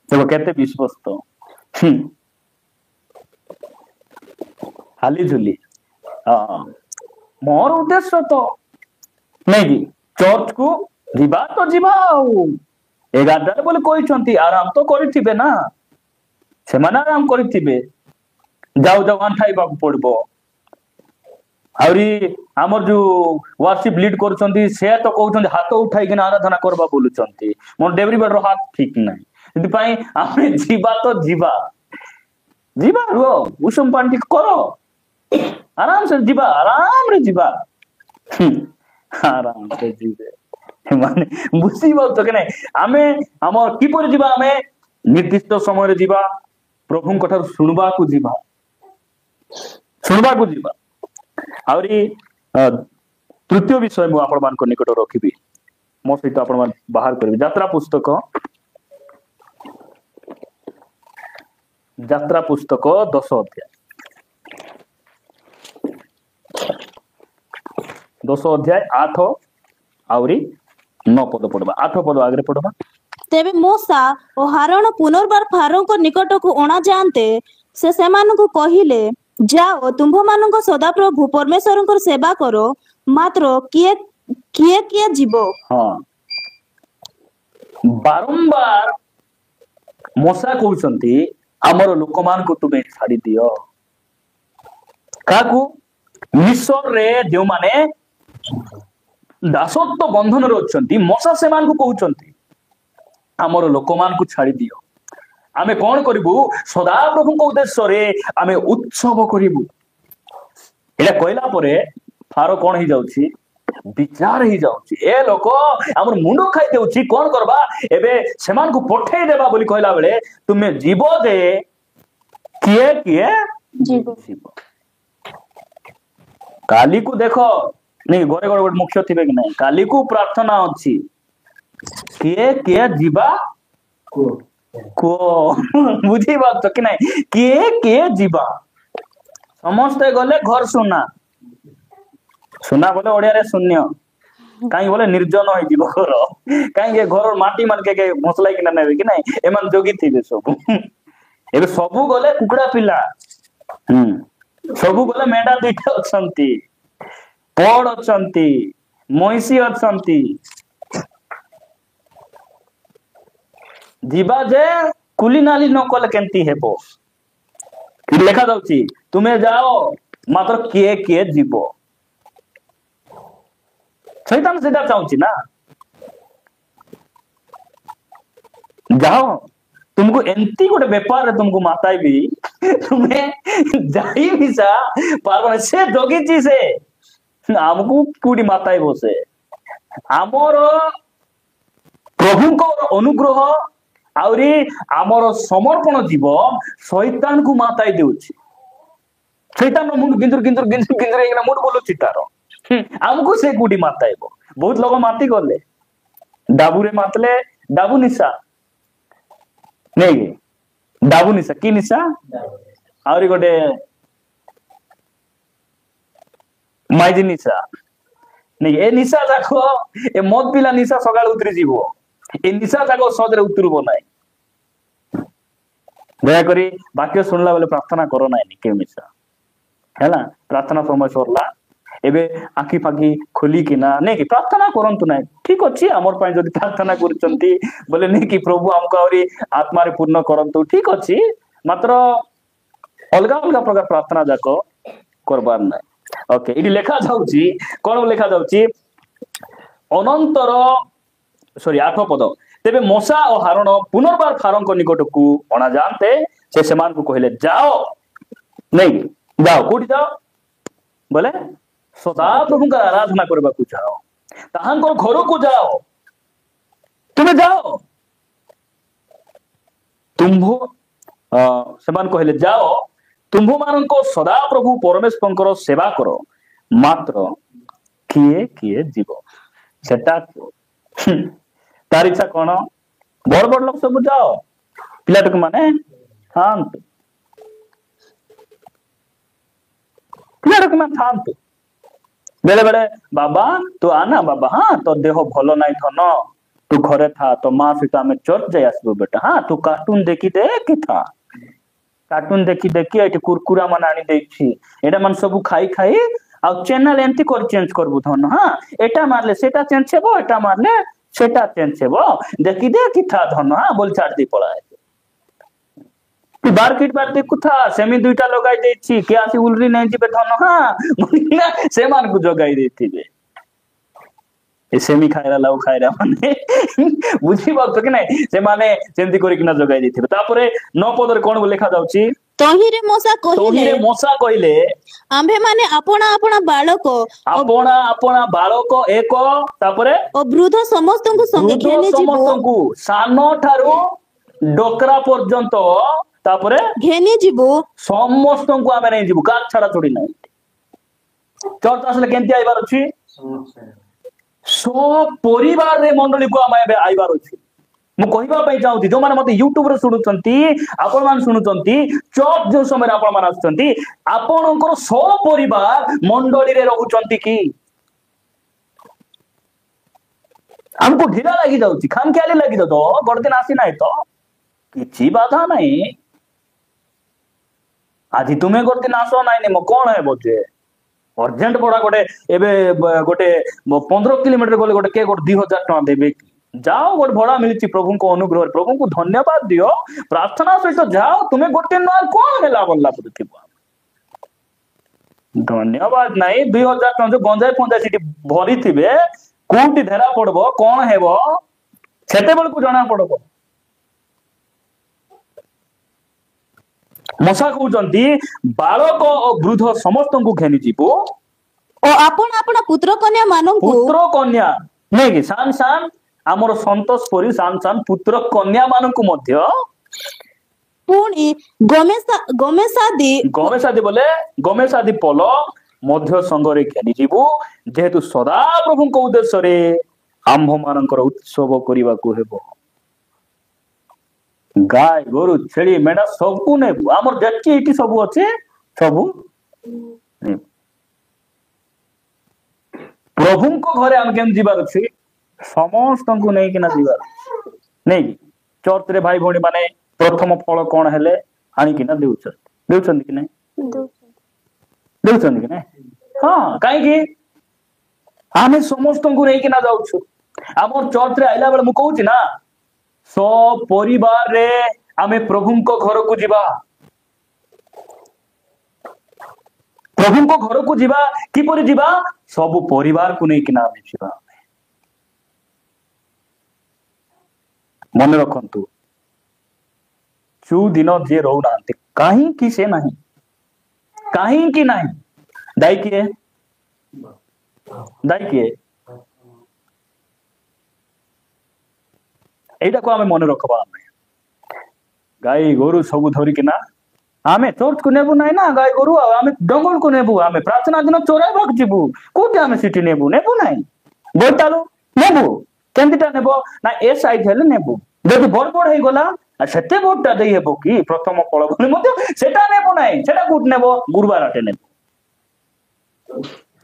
Speaker 1: देखो केते विश्वस्त हाली झुली मोर उद्देश्य तो नहीं कि चर्च को जीवा तो जीवा 11 बोले कहते आराम तो करिथिबे ना से माने आराम करिथिबे जाऊ जाऊ अंठाइबा पड़बो आउरी हमर जो वर्शिप लीड करछंती से तो कहउछंती हाथ उठाई कि आराधना करबा बोलुछंती मोर डेवरी बेड रो हाथ ठीक नाही इति पई आमे जीवा तो जीवा जीवा रो उषम पांटी करो आराम से जीवा आराम रे जीवा आराम से जीवे माने बुझी बात तो के नै आमे हमर की पर जीवा आमे निर्दिष्ट समय रे जीवा प्रभु कठार सुनबा को जीवा आउरी तृतीय विषय मु आपण मान को निकट रखिबी मो सहित आपण मान बाहर करबी यात्रा पुस्तक 10 अध्याय 10 अध्याय 8 आउरी 9 पद पढ़वा 8 पद आगे पढ़वा
Speaker 2: तेबे मूसा और हारून पुनर्बार फारो को निकट को अणा जानते से सेमान को कहिले जाओ तुम्भ मानक सदाप्रभु परमेश्वर सेवा करो मात्र किए किए किए जीवो
Speaker 1: हाँ बारंबार मूसा कहउछंती हमर लोक मान को तुमे छाड़ी दियो काकू मिस्र रे जो माने दासत्व बंधन रे अछंती मूसा से मान को कहउछंती हमर लोक मान को छाड़ी दियो आमे कौन करिबु सदा प्रभु को उद्देश्य रे आमे उत्सव करिबु एटा कहला परे फारो कौन ही जाउची विचार ही जाउची ए लोक हमर मुंडो खाइ देउची कौन करबा एबे सेमान को पठेई देबा बोली कहला बेले तुमे जीवो दे किए किए
Speaker 2: जीवो
Speaker 1: काली को देखो नहीं घरे घरे गोटे मुख्य थिबे कि नहीं काली को प्रार्थना अछि किए किए जीवा को बुझी बात तो कि नहीं किए किए जीवा समस्ते गले घर सुना सुना बोले ओडिया रे शून्य कहीं बोले निर्जन होई जीव घर कहीं के घर माटी मान के मसलाई कि ना कि नहीं एमान जोगी थिबे सब एबे सबु गले कुकुड़ा पिला सबु गले मेढा दुईटा अछंती पड़ अछंती मईसी अछंती जीवा जे कुली नाली न कले केमती हेबो लेखा जाउची तुमे जाओ मात्र किए किए जीवो शैतान सीधा चाहूची ना जाओ तुमको एंती गोटे व्यापार तुमको माताई भी तुम्हें जाई मिसा पार्वण से जगिची से आमको कुडी माताई बसे आमर प्रभु को अनुग्रह आउरी आमर समर्पण जीवन शैतान को माताई देउची शैतान मुंड गिंदुर गिंदुर गिंदुर गिंदुर एकना मुंड बोलुची तारो आमको से कुडी माताइबो बहुत लोग माती गले डाबुरे मातले डाबू निशा नहीं डाबू निशा की निशा आउरी गोटे माइजी निशा नहीं ए निशा जाको ए मद पिला निशा सकाळ उतरी जीवो ए निशा जाको सदरे उतरबो नाही दया करी वाक्य सुनला बेले प्रार्थना करो नाही निके निशा हैला प्रार्थना समय सरला एबे आखि पाखि खोली कि ना नहीं कि प्रार्थना करंतु ना ठीक अछि हमर पय जदी प्रार्थना करचंती बोले नहीं कि प्रभु हमको औरी आत्मा रे पूर्ण करंतु ठीक अछि मात्र अलगा अलगा प्रकार प्रार्थना जाको करबार ना ଓକେ, ଏଠି ଲେଖା ଯାଉଛି କଣ ଲେଖା ଯାଉଛି ଅନନ୍ତର 8 ପଦ। ତେବେ ମଶା ଓ ହାରଣ ପୁନର୍ବାର ଫାରୋଙ୍କ ନିକଟକୁ ଅଣାଯାଆନ୍ତେ ସେ ସେମାନଙ୍କୁ କହିଲେ ଯାଅ, ନାଇଁ ଯାଅ, କୋଉଠି ଯାଅ ବୋଲେ ସଦାପ୍ରଭୁଙ୍କର ଆରାଧନା କରିବାକୁ ଯାଅ, ତାହାଙ୍କର ଘରକୁ ଯାଅ, ତୁମେ ଯାଅ। ତୁମ୍ଭ ସେମାନେ କହିଲେ ଯାଅ, ତୁମ୍ଭମାନଙ୍କ ସଦାପ୍ରଭୁ ପରମେଶ୍ୱରଙ୍କର ସେବା କର, ମାତ୍ର କିଏ କିଏ ଯିବ ସେଟା ତାର ଇଚ୍ଛା କଣ? ବଡ ବଡ ଲୋକ ସବୁ ଯାଅ, ପିଲାଟିକୁ ମାନେ ଥାଆନ୍ତୁ, ପିଲାଟିକୁ ମାନେ ଥାଆନ୍ତୁ। ବେଳେ ବେଳେ ବାବା ତୁ ଆନା ବାବା, ହଁ ତୋ ଦେହ ଭଲ ନାହିଁ ଧନ, ତୁ ଘରେ ଥା, ତୋ ମା ସହିତ ଆମେ ଚର୍ଚ୍ଚ ଯାଇ ଆସିବୁ ବେଟା, ହଁ ତୁ କାର୍ଟୁନ ଦେଖି ଦେଖି ଥା, କାର୍ଟୁନ ଦେଖି ଦେଖି ଏଠି କୁରକୁରା ମାନେ ଆଣି ଦେଇଛି, ଏଇଟା ମାନେ ସବୁ ଖାଇ ଖାଇ ଆଉ ଚ୍ୟାନେଲ ଏମିତି କରି ଚେଞ୍ଜ କରିବୁ ଧନ, ହଁ ଏଟା ମାରିଲେ ସେଟା ଚେଞ୍ଜ ହେବ, ଏଟା ମାରିଲେ ସେଟା ଚେଞ୍ଜ ହେବ, ଦେଖି ଦେଖି ଥା ଧନ, ହଁ ବୋଲି ଛାଡି ଦେଇ ପଳାଏ। ବାର୍କିଟ ବାର ଦେଖୁଥା, ସେମି ଦୁଇଟା ଲଗାଇ ଦେଇଛି, କିଏ ଆସି ଉଲରି ନେଇଯିବେ ଧନ, ହଁ ସେମାନଙ୍କୁ ଯୋଗାଇ ଦେଇଥିବେ। ସେମି ଖାଇରା ଲାଉ ଖାଇରା ମାନେ ବୁଝିପାରୁଛ କି ନାଇଁ, ସେମାନେ ସେମିତି କରିକିନା ଯୋଗାଇ ଦେଇଥିବେ। ତାପରେ 9 ପଦରେ କଣ ଲେଖା ଯାଉଛି,
Speaker 2: ତହିଁରେ
Speaker 1: ମଶା କହିଲେ
Speaker 2: ଆମ୍ଭେମାନେ ଆପଣା ଆପଣା ବାଳକ
Speaker 1: ଆପଣା ଆପଣା ବାଳକ ଏକ, ତାପରେ
Speaker 2: ଓ ବୃଦ୍ଧ ସମସ୍ତଙ୍କୁ ସଙ୍ଗେ
Speaker 1: ବୃଦ୍ଧ
Speaker 2: ଘେନି ଯିବୁ,
Speaker 1: ସମସ୍ତଙ୍କୁ ସାନ ଠାରୁ ଡୋକରା ପର୍ଯ୍ୟନ୍ତ, ତାପରେ
Speaker 2: ଘେନି ଯିବୁ,
Speaker 1: ସମସ୍ତଙ୍କୁ ଆମେ ନେଇଯିବୁ, କାହାର ଛାଡା ଛୁଡି ନାହିଁ। ଚର୍ଚ୍ଚ ଆସିଲେ କେମିତି ଆଇବାର ଅଛି? ପରିବାରରେ ମଣ୍ଡଳୀକୁ ଆମେ ଏବେ ଆଇବାର ଅଛି। ମୁଁ କହିବା ପାଇଁ ଚାହୁଁଛି, ଯୋଉମାନେ ମତେ ୟୁଟ୍ୟୁବରେ ଶୁଣୁଛନ୍ତି, ଆପଣ ମାନେ ଶୁଣୁଛନ୍ତି, ଚର୍ଚ୍ଚ ଯୋଉ ସମୟରେ ଆପଣ ମାନେ ଆସୁଛନ୍ତି, ଆପଣଙ୍କର ସପରିବାର ମଣ୍ଡଳୀରେ ରହୁଛନ୍ତି କି? ଆମକୁ ଢିଲା ଲାଗି ଯାଉଛି, ଖାମଖିଆଲି ଲାଗି ଯାଉଛି, ଗୋଟେ ଦିନ ଆସିନାହିଁ ତ କିଛି ବାଧା ନାହିଁ, ଆଜି ତୁମେ ଗୋଟେ ଦିନ ଆସ ନାହିଁ, ମୋ କଣ ହେବ ଯେ ଅର୍ଜେଣ୍ଟ ପଡା ଗୋଟେ, ଏବେ ଗୋଟେ 15 କିଲୋମିଟର ଗଲେ ଗୋଟେ କିଏ ଗୋଟେ 2000 ଟଙ୍କା ଦେବେ କି? ଯାଅ, ଗୋଟେ ଭଡା ମିଳିଛି ପ୍ରଭୁଙ୍କ ଅନୁଗ୍ରହରେ, ପ୍ରଭୁଙ୍କୁ ଧନ୍ୟବାଦ ଦିଅ, ପ୍ରାର୍ଥନା ସହିତ ଯାଅ, ତୁମେ ଗୋଟେ ନୂଆ କଣ ହେଲା ବଲ୍ଲା ଥିବ, ଧନ୍ୟବାଦ ନାହିଁ। 2000 ଟଙ୍କା ଯୋଉ ଗଞ୍ଜାଇ ଫଞ୍ଜାଇ ସେଠି ଭରିଥିବେ, କୋଉଠି ଧରା ପଡବ, କଣ ହେବ ସେତେବେଳକୁ ଜଣା ପଡବ। ମଶା କହୁଛନ୍ତି ବାଳକ ଓ ବୃଦ୍ଧ ସମସ୍ତଙ୍କୁ ଘେନି ଯିବୁ,
Speaker 2: ଓ ଆପଣ ଆପଣ ପୁତ୍ର କନ୍ୟା ମାନଙ୍କୁ,
Speaker 1: ପୁତ୍ର କନ୍ୟା ନାଇଁ କି ସାନ ସାନ ଆମର ସନ୍ତୋଷ ପରି ସାନ ସାନ ପୁତ୍ର କନ୍ୟା ମାନଙ୍କୁ ମଧ୍ୟ,
Speaker 2: ପୁଣି
Speaker 1: ଗମେଶାଦି ବୋଲେ ଗମେଶାଦି ପଲ ମଧ୍ୟ ସଙ୍ଗରେ ଘେନି ଯିବୁ, ଯେହେତୁ ସଦାପ୍ରଭୁଙ୍କ ଉଦ୍ଦେଶ୍ୟରେ ଆମ୍ଭ ମାନଙ୍କର ଉତ୍ସବ କରିବାକୁ ହେବ। ଗାଈ ଗୋରୁ ଛେଳି ମେଣ୍ଢା ସବୁ ନେବୁ, ଆମର ଯେତିକି ଏଠି ସବୁ ଅଛି ସବୁ ନେବୁ। ପ୍ରଭୁଙ୍କ ଘରେ ଆମେ କେମିତି ଯିବାର ଅଛି? ସମସ୍ତଙ୍କୁ ନେଇକିନା ଯିବାର ନେଇକି। ଚର୍ଚ୍ଚରେ ଭାଇ ଭଉଣୀ ମାନେ ପ୍ରଥମ ଫଳ କଣ ହେଲେ ଆଣିକିନା ଦେଉଛନ୍ତି କି ନାଇଁ? ଦେଉଛନ୍ତି କି ନାଇଁ? ହଁ, କାହିଁକି ଆମେ ସମସ୍ତଙ୍କୁ ନେଇକିନା ଯାଉଛୁ। ଆମର ଚର୍ଚ୍ଚରେ ଆଇଲା ବେଳେ ମୁଁ କହୁଛି ନା, ସପରିବାରରେ ଆମେ ପ୍ରଭୁଙ୍କ ଘରକୁ ଯିବା। ପ୍ରଭୁଙ୍କ ଘରକୁ ଯିବା, କିପରି ଯିବା? ସବୁ ପରିବାରକୁ ନେଇକିନା ଆମେ ଯିବା। ମନେ ରଖନ୍ତୁ, ଯୋଉ ଦିନ ଯିଏ ରହୁନାହାନ୍ତି, କାହିଁକି ସେ ନାହିଁ, କାହିଁକି ନାହିଁ, ଦାୟୀ କିଏ? ଦାୟୀ କିଏ? ଏଇଟାକୁ ଆମେ ମନେ ରଖବା। ଆମେ ଗାଈ ଗୋରୁ ସବୁ ଧରିକିନା ଆମେ ଚର୍ଚ୍ଚକୁ ନେବୁ ନାହିଁ ନା, ଗାଈ ଗୋରୁ ଆଉ ଆମେ ଜଙ୍ଗଲକୁ ନେବୁ, ଆମେ ପ୍ରାର୍ଥନା ଦିନ ଚୋରାଇବାକୁ ଯିବୁ, କୋଉଠି ଆମେ ସେଠି ନେବୁ ନାହିଁ, ବୋଇତାଳୁ ନେବୁ, କେମିତିଟା ନେବ ନା ଏ ସାଇଜ ହେଲେ ନେବୁ, ଯଦି ବଡ ବଡ ହେଇଗଲା ସେତେ ବଡଟା ଦେଇ ହେବ କି ପ୍ରଥମ ଫଳ ବୋଲି ମଧ୍ୟ ସେଟା ନେବ ନାହିଁ, ସେଟା କୋଉଠି ନେବ? ଗୁରୁବାରଟେ ନେବ,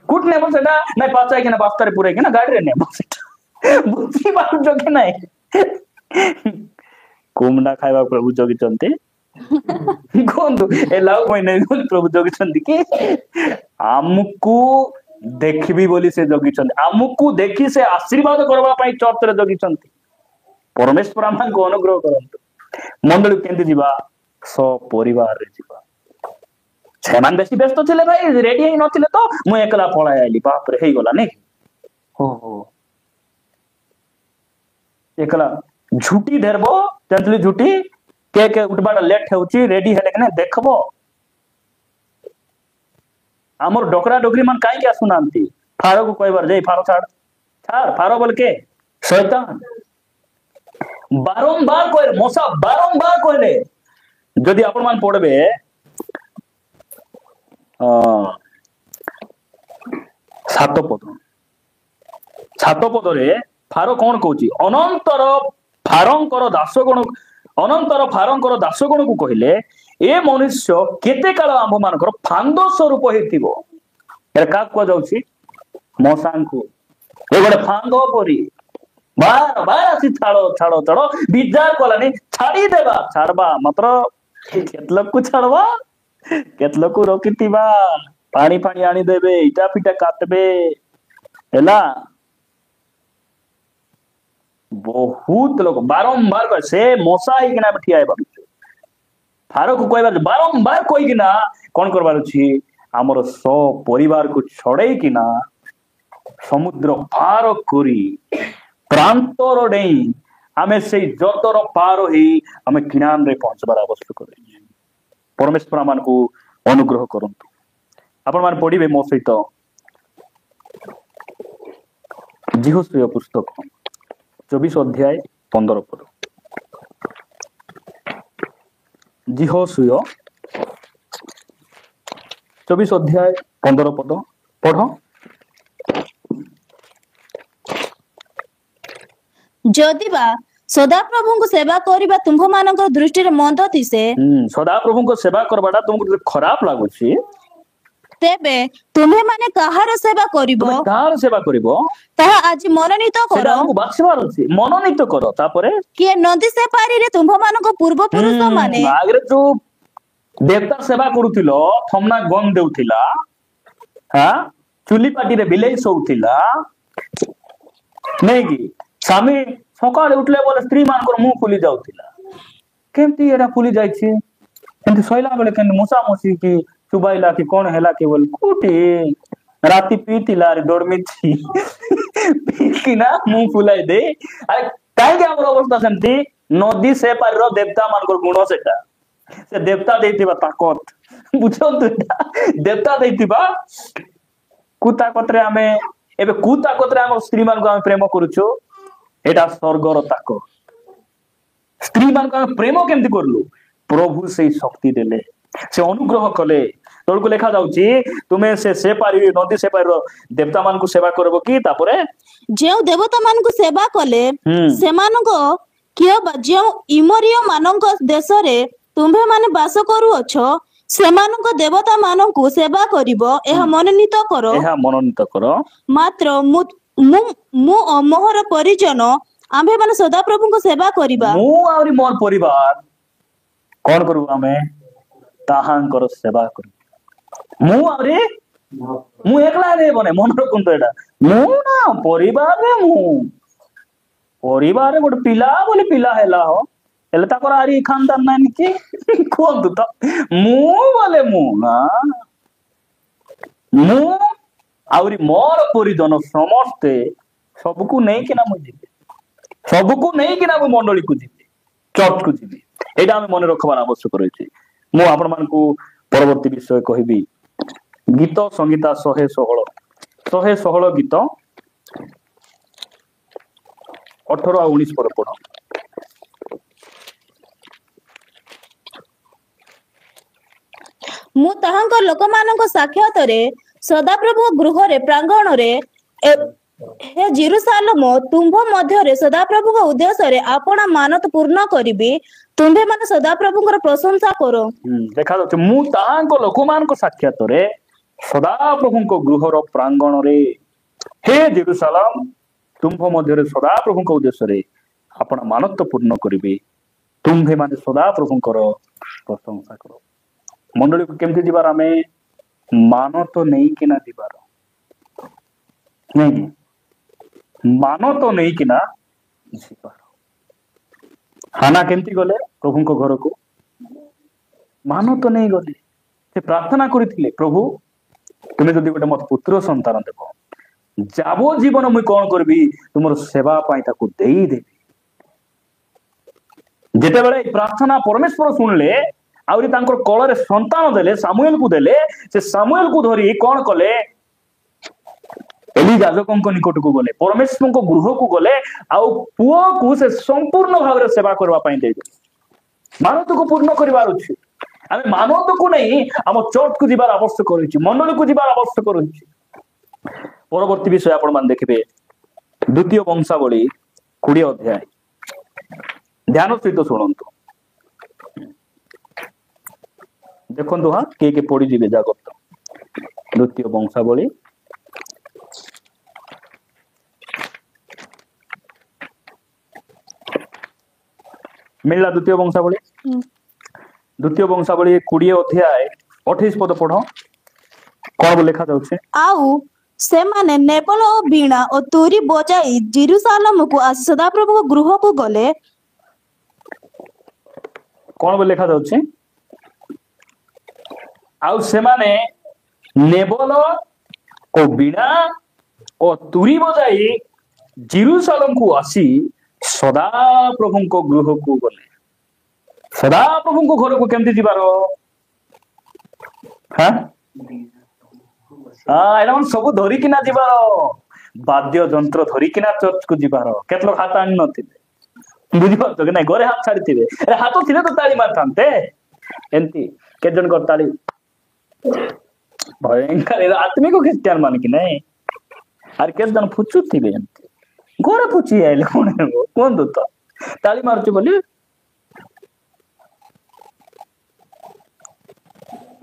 Speaker 1: କୋଉଠି ନେବ ସେଟା? ନାଇଁ ପାଚାଇକିନା ବାସ୍ତାରେ ପୁରେଇକିନା ଗାଡିରେ ନେବ, ସେଟା ବୁଝିପାରୁଛ କି ନାଇଁ? କୁମଡା ଖାଇବା ପ୍ରଭୁ ଜଗିଛନ୍ତି, କୁହନ୍ତୁ ଏ ଲାଉ ନେଇ ପ୍ରଭୁ ଜଗିଛନ୍ତି କି? ଆମକୁ ଦେଖିବି ବୋଲି ସେ ଜଗିଛନ୍ତି, ଆମକୁ ଦେଖି ସେ ଆଶୀର୍ବାଦ କରିବା ପାଇଁ ଚର୍ଚ୍ଚରେ ଜଗିଛନ୍ତି। ପରମେଶ୍ୱର ଆମକୁ ଅନୁଗ୍ରହ କରନ୍ତୁ। ମଣ୍ଡଳୀ କେମିତି ଯିବା? ସପରିବାରରେ ଯିବା। ସେମାନେ ବେଶୀ ବ୍ୟସ୍ତ ଥିଲେ ଭାଇ, ରେଡି ହେଇ ନଥିଲେ ତ ମୁଁ ଏକଲା ପଳାଇ ଆଇଲି। ବାପରେ ହେଇଗଲା ନାଇଁ। हो हो एकला झूठी ढेरबो तेंतली झूठी के उठबाटा लेट होउची रेडी हेले कने देखबो। हमर डोकरा डोकरी मन काई के आसुनांती फारो को कोई बार जाई फारो छाड़ छाड़ फारो बोल के शैतान बारंबार कोई मोसा बारंबार कोइले जदि आपण मान पड़बे सात पदरे फारो कौन कहूची अनंतर फारंकर दासगण अनंतर फारंकर दासगण को कहले ए मनुष्य केते काल आंभ मानकर फांद स्वरूप हेतिबो। एरा का को जाउची मसांकु ए गोटे फांद परी बार बार आसी छाड़ो छाड़ो छाड़ो विचार कलानी छाड़ी देबा छाड़बा मात्र केतलक को छाड़बा केतलक को रोकितिबा पानी पानी आनी देबे इटा पिटा काटबे एला बहुत लोग बारंबार कह से मशा होना ठिया है फारो को कहबार बारंबार कहीकिना कौन करबार अछि हमर सो परिवार को छड़े किना समुद्र पार करी प्रांतर डेई आमे से जतर पार ही आमे किनान रे पहुंचबार आवश्यक अछि। परमेश्वर मान को अनुग्रह करंतु। आपण मान पढ़िबे मो सहित जिहोशूय पुस्तक 24 अध्याय 15 पद। जिहोशूय 24 अध्याय 15 पद पढ़।
Speaker 2: जदिबा सदा प्रभु को सेवा करिबा तुंभ मानकर दृष्टि रे मंद थिसे
Speaker 1: सदा प्रभु को सेवा करबाटा तुमको खराब लागुची
Speaker 2: तेबे तुम्हे माने कहार सेवा करिबो
Speaker 1: कहार सेवा करिबो
Speaker 2: ताहा आज मनोनीत करो
Speaker 1: हमको बाछबार अछि मनोनीत करो। तापरे
Speaker 2: के नदी से पारी रे तुंभ मानक पूर्व पुरुष माने
Speaker 1: आगरे जो देवता सेवा करूथिलो थमना गम देउथिला हां चुली पाटी रे बिलेई सोउथिला नहीं की स्वामी सकाळे उठले बोले स्त्री मानकर मुंह फुली जाउथिला केमती एरा फुली जाई छी केमती सोइला बेले केन मुसा मुसी की चुबाइला कि कौन हैला के बोल कुटी राती पीतिला रे डोरमी छी पीकिना मुंह फुलाई दे अरे काई के हमर अवस्था सेमती नदी से पार रो देवता मानकर गुण सेटा से देवता देइतिबा ताकत बुझो तो देवता देइतिबा कु ताकत रे हमें एबे कु ताकत रे हम स्त्री मान को हम प्रेम करूछु एटा स्वर्गर ताकत। स्त्री मान को हम प्रेम केमती करलु प्रभु से शक्ति देले से अनुग्रह कले तोड़ को लेखा जाउची तुमे से पारी नदी से पारी देवता मान को सेवा करबो की तापरे
Speaker 2: जेउ देवता मान को सेवा कले सेमान को कियो बा जेउ इमरियो मानक देश रे तुम्हे माने बास करू अछो सेमान को देवता मान को सेवा करिवो एहा मनोनीत करो मात्र मु मोहर परिजन आम्भे माने सदा प्रभु को सेवा करिबा
Speaker 1: मु आउरी मोर परिवार कोन करू आमे ताहांकर सेवा करू मु आउरी मु एकला रे बने मन रखुन तो एटा मु ना परिवार रे मु परिवार रे गोटे पिला बोले पिला हैला हो एले ताकर आरी खानदान नानी की कोन तो मु बोले मु ना मु आउरी मोर परिजन समस्ते सबको नहीं कि ना मु जीवे सबको नहीं कि ना मु मंडली को जीवे चर्च को जीवे एटा हम मन रखबार आवश्यक रही। मु आपण मान को परवर्ती विषय कहबी गीत संगीता 116 गीत 18 और 19 पर पढ़।
Speaker 2: मु ताहांकर लोकमानक साक्षात रे सदाप्रभु गृह रे प्रांगण रे हे जेरूसालेम तुम्भ मध्य रे सदाप्रभु को उद्देश्य रे आपना मानत पूर्ण करिबे तुम्भे माने सदाप्रभु को प्रशंसा करो।
Speaker 1: देखा जाउछ मु ताहांक लोकमानक साक्षात रे सदाप्रभु को गृह रो प्रांगण रे हे जेरूसालेम तुम्भ मध्य रे सदाप्रभु को उद्देश्य रे आपना मानत पूर्ण करिबे तुम्भे माने सदाप्रभु को प्रशंसा करो। मंडली को केमती दिबार आमे मान तो नहीं कि ना दिबार नहीं मान तो नहीं कि ना दिबार। हाना केमती गले प्रभु को घर को मान तो नहीं गले से प्रार्थना करथिले प्रभु तुमे जदि गोटे मत पुत्र संतान देव जाबो जीवन मुई कौन करबी तुमर सेवा पाई ताकू देई देबी जेते बेले प्रार्थना परमेश्वर सुनले आउरी तांकर कଳରେ संतान देले सामुएल को देले से सामुएल को धरी कौन कले एली याजकों निकट को गले परमेश्वर को गृह को गले आउ पुओ को से संपूर्ण भाव सेवा करबा पाई देबे मानव को पूर्ण करिवार अछि आमे मानव को नहीं हम चर्च को जीवार आवश्यक रही मंडल को जीवार आवश्यक रही परवर्ती विषय आपण मान देखिबे द्वितीय वंशावली 20 अध्याय ध्यान सहित शुणु देखो हाँ किए पड़ी जी जागत द्वितीय वंशावली मिलला द्वितीय वंशावली 20 अध्याय 28 पद पढ़ कौन लिखा जाउछे
Speaker 2: आउ सेमाने नेबल ओ बीणा ओ तुरी बजाई जेरूशलेम को आसी सदाप्रभु को गृह को गले
Speaker 1: कौन लिखा जाउछे आउ सेमाने नेबल ओ बीणा ओ तुरी बजाई जेरूशलेम को आसी सदा प्रभु को गृह को गले सदा प्रभु को घर को केमती जीवार हाँ हाँ सब धरिकिना जीवार बाद्य जंत्र धरिकिना चर्च को जीवार केत लोग हाथ आनी नथिले बुझिपार कि नहीं घरे हाथ छाड़ी थे अरे हाथ थिले तो ताली मारथांते एंती के जन को ताली भयंकर आत्मिक को क्रिश्चियन मान कि नहीं अरे के जन फुचु थिबे एंती घरे फुची आइले कोन दो तो ताली मारछु बोली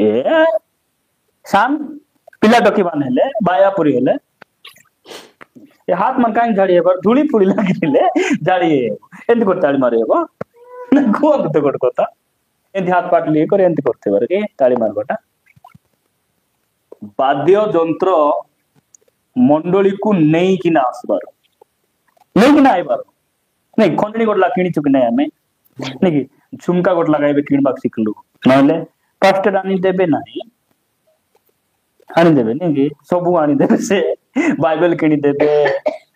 Speaker 1: ए शाम पिला टकी बांधले बाया पुरी हेले ए हाथ मन काई झाड़ी एबर धूली पुड़ी लागिले झाड़ी एंती को ताली मारे हो कोन तो कोट कोता एंती हाथ पाट लिए करे एंती करते बारे के ताली मारबटा वाद्य जंत्र मंडली को नहीं कि ना आसबार नहीं कि ना आइबार नहीं खंडनी गोटला किनी चुक नहीं हमें नहीं कि झुमका गोटला गाइबे किनबाक सिखलु नले फर्स्ट आनी देबे नहीं आनी देबे नहीं कि सब आनी देबे से बाइबल किनी देबे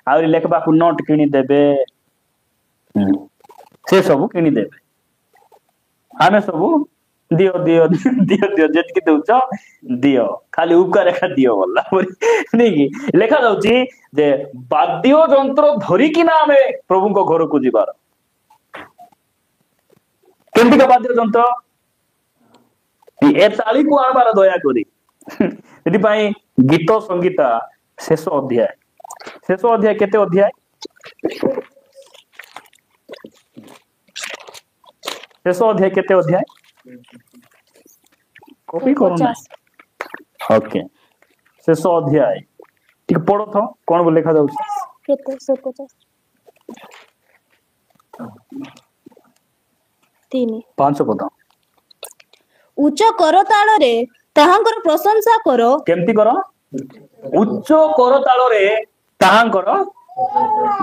Speaker 1: आउरी लेखबा को नोट किनी देबे से सब किनी देबे हमें सब दियो दियो दियो दियो जेतकी दउछ दियो खाली उपकार रेखा दियो बोला नहीं कि लेखा जाउची जे वाद्य जंत्र धरी कि ना हमें प्रभु को घर को जीवार केमती का वाद्य जंत्र ए ताली को आबार दया करी एति पई गीत संगीता शेष अध्याय केते अध्याय शेष अध्याय केते अध्याय कॉपी करो ना ओके शेष अध्याय ठीक पढ़ो तो कौन बोल लिखा जाउछ
Speaker 2: केते 150 3
Speaker 1: 500 पद
Speaker 2: उच्च करताल रे ताहांकर प्रशंसा करो
Speaker 1: केमती करो उच्च करताल रे ताहांकर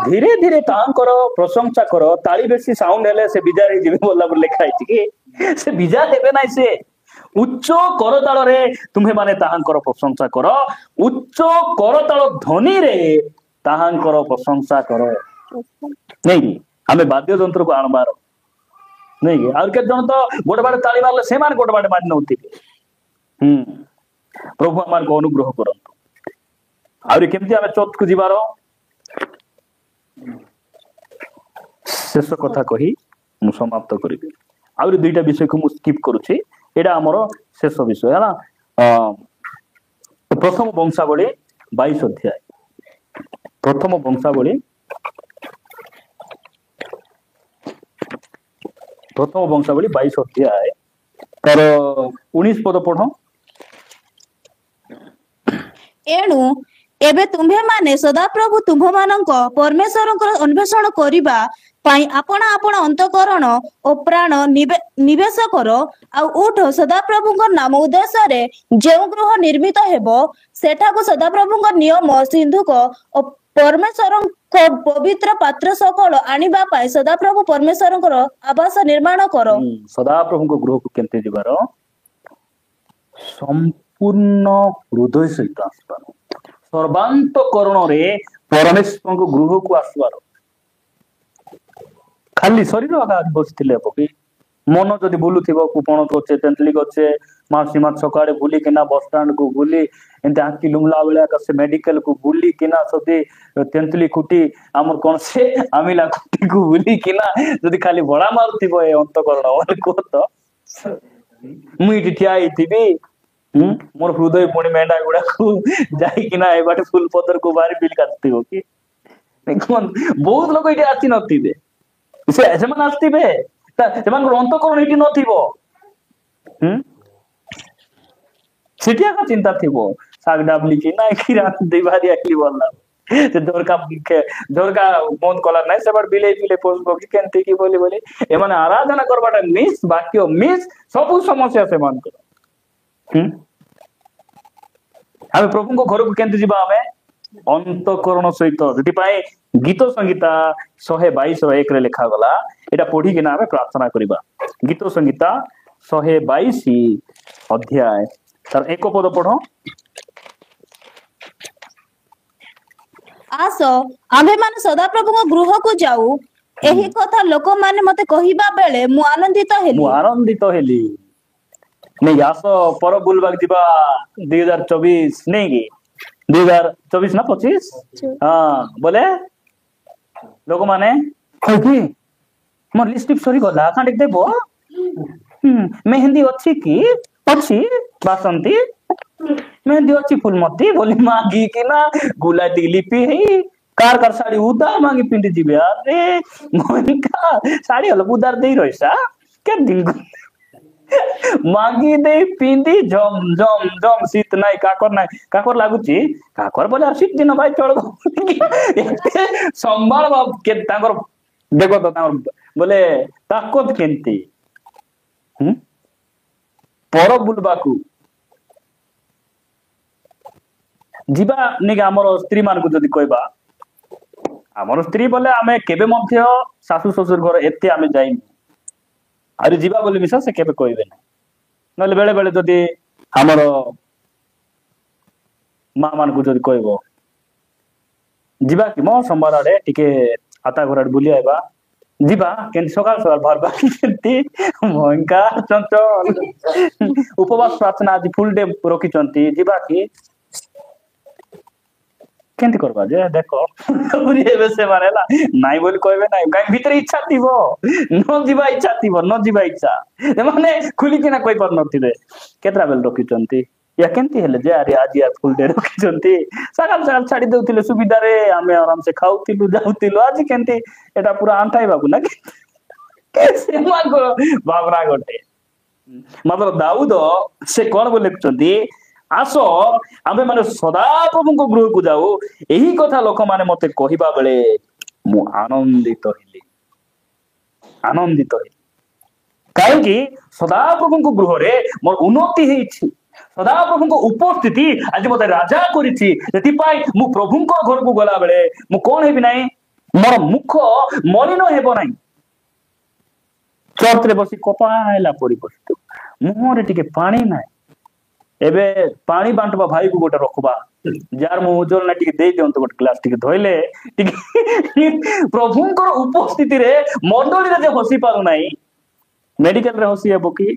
Speaker 1: धीरे धीरे ताहांकर प्रशंसा करो ताली बेसी साउंड हेले से बिजार हे जिवे बोला बोल लिखा है कि से बिजार देबे नै से उच्च करताल रे तुम्हे माने ताहांकर प्रशंसा करो उच्च करताल ध्वनि रे ताहांकर प्रशंसा करो नहीं कि हमें वाद्य जंत्र को आणबार नहीं कि और के जन तो गोटे बाटे ताली मारले से मान गोटे बाटे मारि नउती प्रभु हमार को अनुग्रह करंतु और केमती हमें चौथ को जीवार शेष कथा कही मु समाप्त करिबी और दुईटा विषय को मु स्किप करूची एडा हमर शेष विषय है ना प्रथम वंशावली 22 अध्याय प्रथम वंशावली 22 अध्याय तार 19 पद पढ़
Speaker 2: एणु एबे तुम्हे माने सदाप्रभु तुम मानक परमेश्वरଙ୍କର अन्वेषण करिबा पाई आपण आपण अंतकरण ओ प्राण निवेश कर आ उठ सदाप्रभुଙ୍କ नाम उद्देश्य रे जेउ गृह निर्मित हेबो सेठा को सदाप्रभुଙ୍କ नियम सिंधुक ओ परमेश्वरଙ୍କ पवित्र पात्र सकल आनिबा पाई सदाप्रभु परमेश्वरଙ୍କର आवास निर्माण कर
Speaker 1: सदाप्रभुଙ୍କ गृह को केनते जिबार संपूर्ण हृदय सहित आसबार सर्वांतकरण परमेश्वर को गृह को आसबार खाली शरीर आगा बसते हे कि मन जदि बुलुथिबो कुपण गचे तेंतुली गचे मासी मात सकाळे बुली किना बस स्टैंड को बुली एंते आंकी लुमला बेला से मेडिकल को बुली किना सदी तेंतुली कुटी हमर कोन से आमिला कुटी को बुली किना जदि खाली बड़ा मारुथिबो ए अंतकरण ओले को तो मुई ठिया आइथिबी मोर हृदय पुणी मेंढा गुडा को जाई किना ए बाटे फुल पतर को बारी बिल काटथिबो कि बहुत लोग इटे आसी नथिबे से एजमान आस्तिबे ସେମାନଙ୍କର ଅନ୍ତକରଣ ଏଠି ନଥିବ ସେଠି ଆଗ ଚିନ୍ତା ଥିବ ଶାଗ ଡାବଲି କି ନାଇଁ କି ରାନ୍ଧି ଭାରି ଆଇଲି ଭଲ ସେ ଝରକା ବନ୍ଦ କଲା ନାଇଁ ସେବାଟ ବିଲେଇ ପୋଷ ପକ୍ଷୀ କେମିତି କି ବୋଲି ଏମାନେ ଆରାଧନା କରବାଟା ମିସ୍ ବାକ୍ୟ ମିସ୍ ସବୁ ସମସ୍ୟା ସେମାନଙ୍କର ଆମେ ପ୍ରଭୁଙ୍କ ଘରକୁ କେମିତି ଯିବା ଆମେ अंतकरण सहित से गीत संगीता 122:1 रे लिखा गला एटा पढ़ी के आमे प्रार्थना करिबा गीत संगीता 122 अध्याय तार एक पद पढ़ो
Speaker 2: आस आम्भे माने सदा प्रभु को गृह को जाऊ एही कथा लोक माने मते कहिबा बेले मु आनंदित हेली नहीं आस पर बुलबाग दिबा 2024 नहीं की 2024 ना 25 हाँ बोले लोक माने कि मोर लिपस्टिक सरी गला कां देख देबो मेहंदी अच्छी की अच्छी बासंती मेहंदी अच्छी फुलमती बोली मागी की ना गुलाटी लिपि है कार साड़ी उदार मांगी पिंडी जीबे अरे मोनिका साड़ी हल उदार देई रहिसा के दिन मागी दे पिंदी जम जम जम शीत नाई काकर लागुची काकर बोले शीत दिन भाई चल संभाल के ताकर देखो तो ताकर बोले ताकत केंती पर बुलबाकू जीवा निके हमर स्त्री मान को जदी कहबा हमर स्त्री बोले आमे केबे मध्य सासु ससुर घर एते आमे जाइनी अरे जीवा बोली मिसा से केबे कहबे ना नले बेले बेले जदी हमर मां मान को जदी कहबो जीवा कि मो सोमवार आडे टिके आता घर आडे बुली आइबा जीवा केन सकाल सकाल भरबा केंती मोंका चंचल उपवास प्रार्थना आज फुल डे रखी चंती जीवा कि केंती करबा जे देखो पूरी एबे से मारेला नाइ बोली कहबे नाइ गाय भीतर इच्छा थिबो न जीवा इच्छा थिबो न जीवा इच्छा माने खुली किना कोइ पर नथिबे केतरा बेल रखी चंती या केंती हेले जे अरे आज यार फुल डे रखी चंती सकाल सकाल छाडी देउथिले सुविधा रे आमे आराम से खाउतिलु जाउतिलु आज केंती एटा पूरा आंठाई बाबू ना कैसे मागो बाबरा गोटे मतलब दाऊद से कोन बोले चंती आसो आमे माने सदा प्रभु को गृह को जाऊ यही कथा लोक माने मते कहिबा बेले मु आनंदित हेली काहे कि सदा प्रभु को गृह रे मोर उन्नति हेछि सदा प्रभु को उपस्थिति आज मते राजा करिछि सेति पाई मु प्रभु को घर को गला बेले मु कोन हेबि नाही मोर मुख मलिन हेबो नाही चर्च रे बसी कपायला पड़ी बसतो मुहरे टिके पानी नाही एबे पानी बांटबा भाई को गोटे रखबा जार मु उजल ना टिके दे दियंत गोटे ग्लास टिके धोइले टिके प्रभुंकर उपस्थिति रे मंडली रे जे हसी पारु नाही मेडिकल रे हसी हेबो कि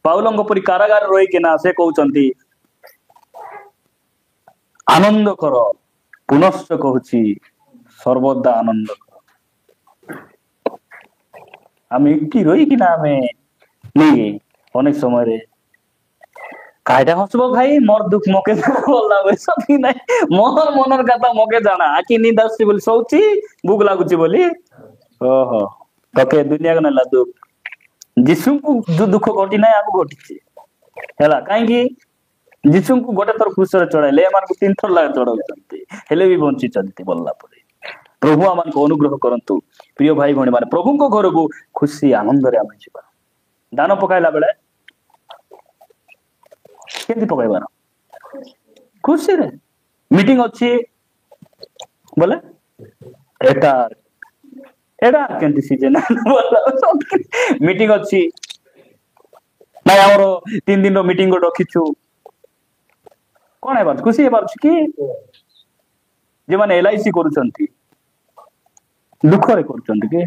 Speaker 2: पाउलंग परि कारागार रही के ना से कहउचंती आनंद कर पुनश्च कहउची सर्वदा आनंद कर हम एकटी रही कि ना हमें नहीं अनेक समय रे कायदा हसबो भाई मोर दुख मके बोलला वैसा भी नहीं मोर मनर कथा मके जाना आकी नींद आसी बोली सोची भूख लागुची बोली ओहो तके दुनिया को नला दुख जिसु को जो दुख घटी नाही आगु घटी हैला काहे कि जिसु को गोटे थर खुसर चढ़ाइले एमान को तीन थर लाग चढ़ाउचंती हेले भी बंची चंती बोलला परे प्रभु आमान को अनुग्रह करंतु प्रिय भाई भणी माने प्रभु को घर को खुशी आनंद रे आमे जिबा दान पकाइला बेले केंती पकाइबार खुशी रे मीटिंग अच्छी बोले एटा केंती सीजन मीटिंग अच्छी
Speaker 1: ନାଇଁ ଆମର 3 ଦିନର ମିଟିଂ ରଖିଛୁ କଣ ହେବାର ଖୁସି ହେବାର କି ଯେମାନେ LIC କରୁଛନ୍ତି ଦୁଃଖରେ କରୁଛନ୍ତି କି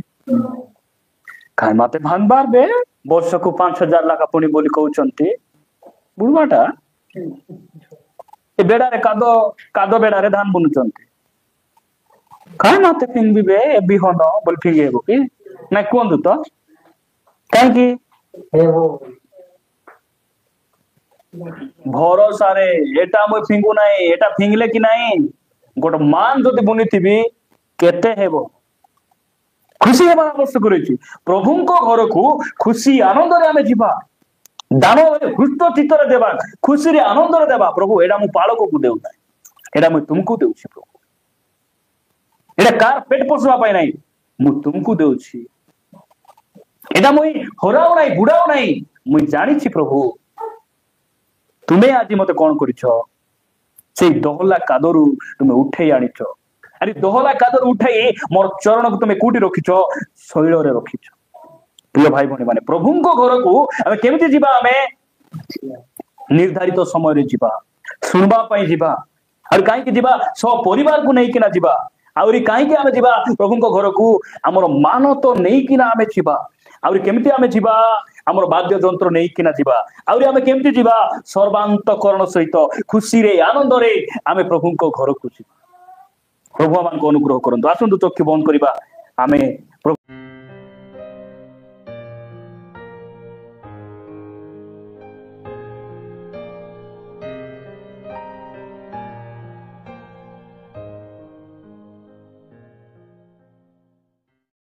Speaker 1: କାଇଁ ମତେ ଭାନବାର ବେ ବର୍ଷକୁ 5,000 ଲାଖ ପୁଣି ବୋଲି କହୁଛନ୍ତି ବୁଢବାଟା ଏ ବେଡାରେ କାଦ ବେଡାରେ ଧାନ ବୁଣୁଛନ୍ତି କାଇଁ ମତେ ଫିଙ୍ଗିବେ ଏ ବିହନ ବୋଲି ଫିଙ୍ଗି ହେବ କି ନାଇଁ କୁହନ୍ତୁ ତ କାହିଁକି ଭରସାରେ ଏଟା ମୁଁ ଫିଙ୍ଗୁ ନାହିଁ ଏଟା ଫିଙ୍ଗିଲେ କି ନାହିଁ ଗୋଟେ ମାନ ଯଦି ବୁଣିଥିବି କେତେ ହେବ ଖୁସି ହେବାର ଆବଶ୍ୟକ ରହିଛି ପ୍ରଭୁଙ୍କ ଘରକୁ ଖୁସି ଆନନ୍ଦରେ ଆମେ ଯିବା ଦାନ ହୃଷ୍ଟ ଚିତ୍ତରେ ଦେବା ଖୁସିରେ ଆନନ୍ଦରେ ଦେବା ପ୍ରଭୁ ଏଇଟା ମୁଁ ପାଳକକୁ ଦେଉନାହିଁ ଏଇଟା ମୁଁ ତୁମକୁ ଦେଉଛି ପ୍ରଭୁ ଏଇଟା କାର ପେଟ ପୋଷିବା ପାଇଁ ନାହିଁ ମୁଁ ତୁମକୁ ଦେଉଛି ଏଇଟା ମୁଇଁ ହରାଉ ନାହିଁ ବୁଡାଉ ନାହିଁ ମୁଇଁ ଜାଣିଛି ପ୍ରଭୁ ତୁମେ ଆଜି ମତେ କଣ କରିଛ ସେଇ ଦହଲା କାଦରୁ ତୁମେ ଉଠେଇ ଆଣିଛ ଆରେ ଦହଲା କାଦରୁ ଉଠେଇ ମୋର ଚରଣକୁ ତୁମେ କୋଉଠି ରଖିଛ ଶୈଳରେ ରଖିଛ ପ୍ରିୟ ଭାଇ ଭଉଣୀ ମାନେ ପ୍ରଭୁଙ୍କ ଘରକୁ ଆମେ କେମିତି ଯିବା ଆମେ ନିର୍ଦ୍ଧାରିତ ସମୟରେ ଯିବା ଶୁଣିବା ପାଇଁ ଯିବା ଆଉ କାହିଁକି ଯିବା ସହ ପରିବାରକୁ ନେଇକିନା ଯିବା ଆହୁରି କାହିଁକି ଆମେ ଯିବା ପ୍ରଭୁଙ୍କ ଘରକୁ ଆମର ମାନ ତ ନେଇକିନା ଆମେ ଯିବା ଆହୁରି କେମିତି ଆମେ ଯିବା ଆମର ବାଦ୍ୟ ଯନ୍ତ୍ର ନେଇକିନା ଯିବା ଆହୁରି ଆମେ କେମିତି ଯିବା ସର୍ବାନ୍ତକରଣ ସହିତ ଖୁସିରେ ଆନନ୍ଦରେ ଆମେ ପ୍ରଭୁଙ୍କ ଘରକୁ ଯିବା ପ୍ରଭୁ ଆମମାନଙ୍କୁ ଅନୁଗ୍ରହ କରନ୍ତୁ ଆସନ୍ତୁ ଚକ୍ଷୁ ବନ୍ଦ କରିବା ଆମେ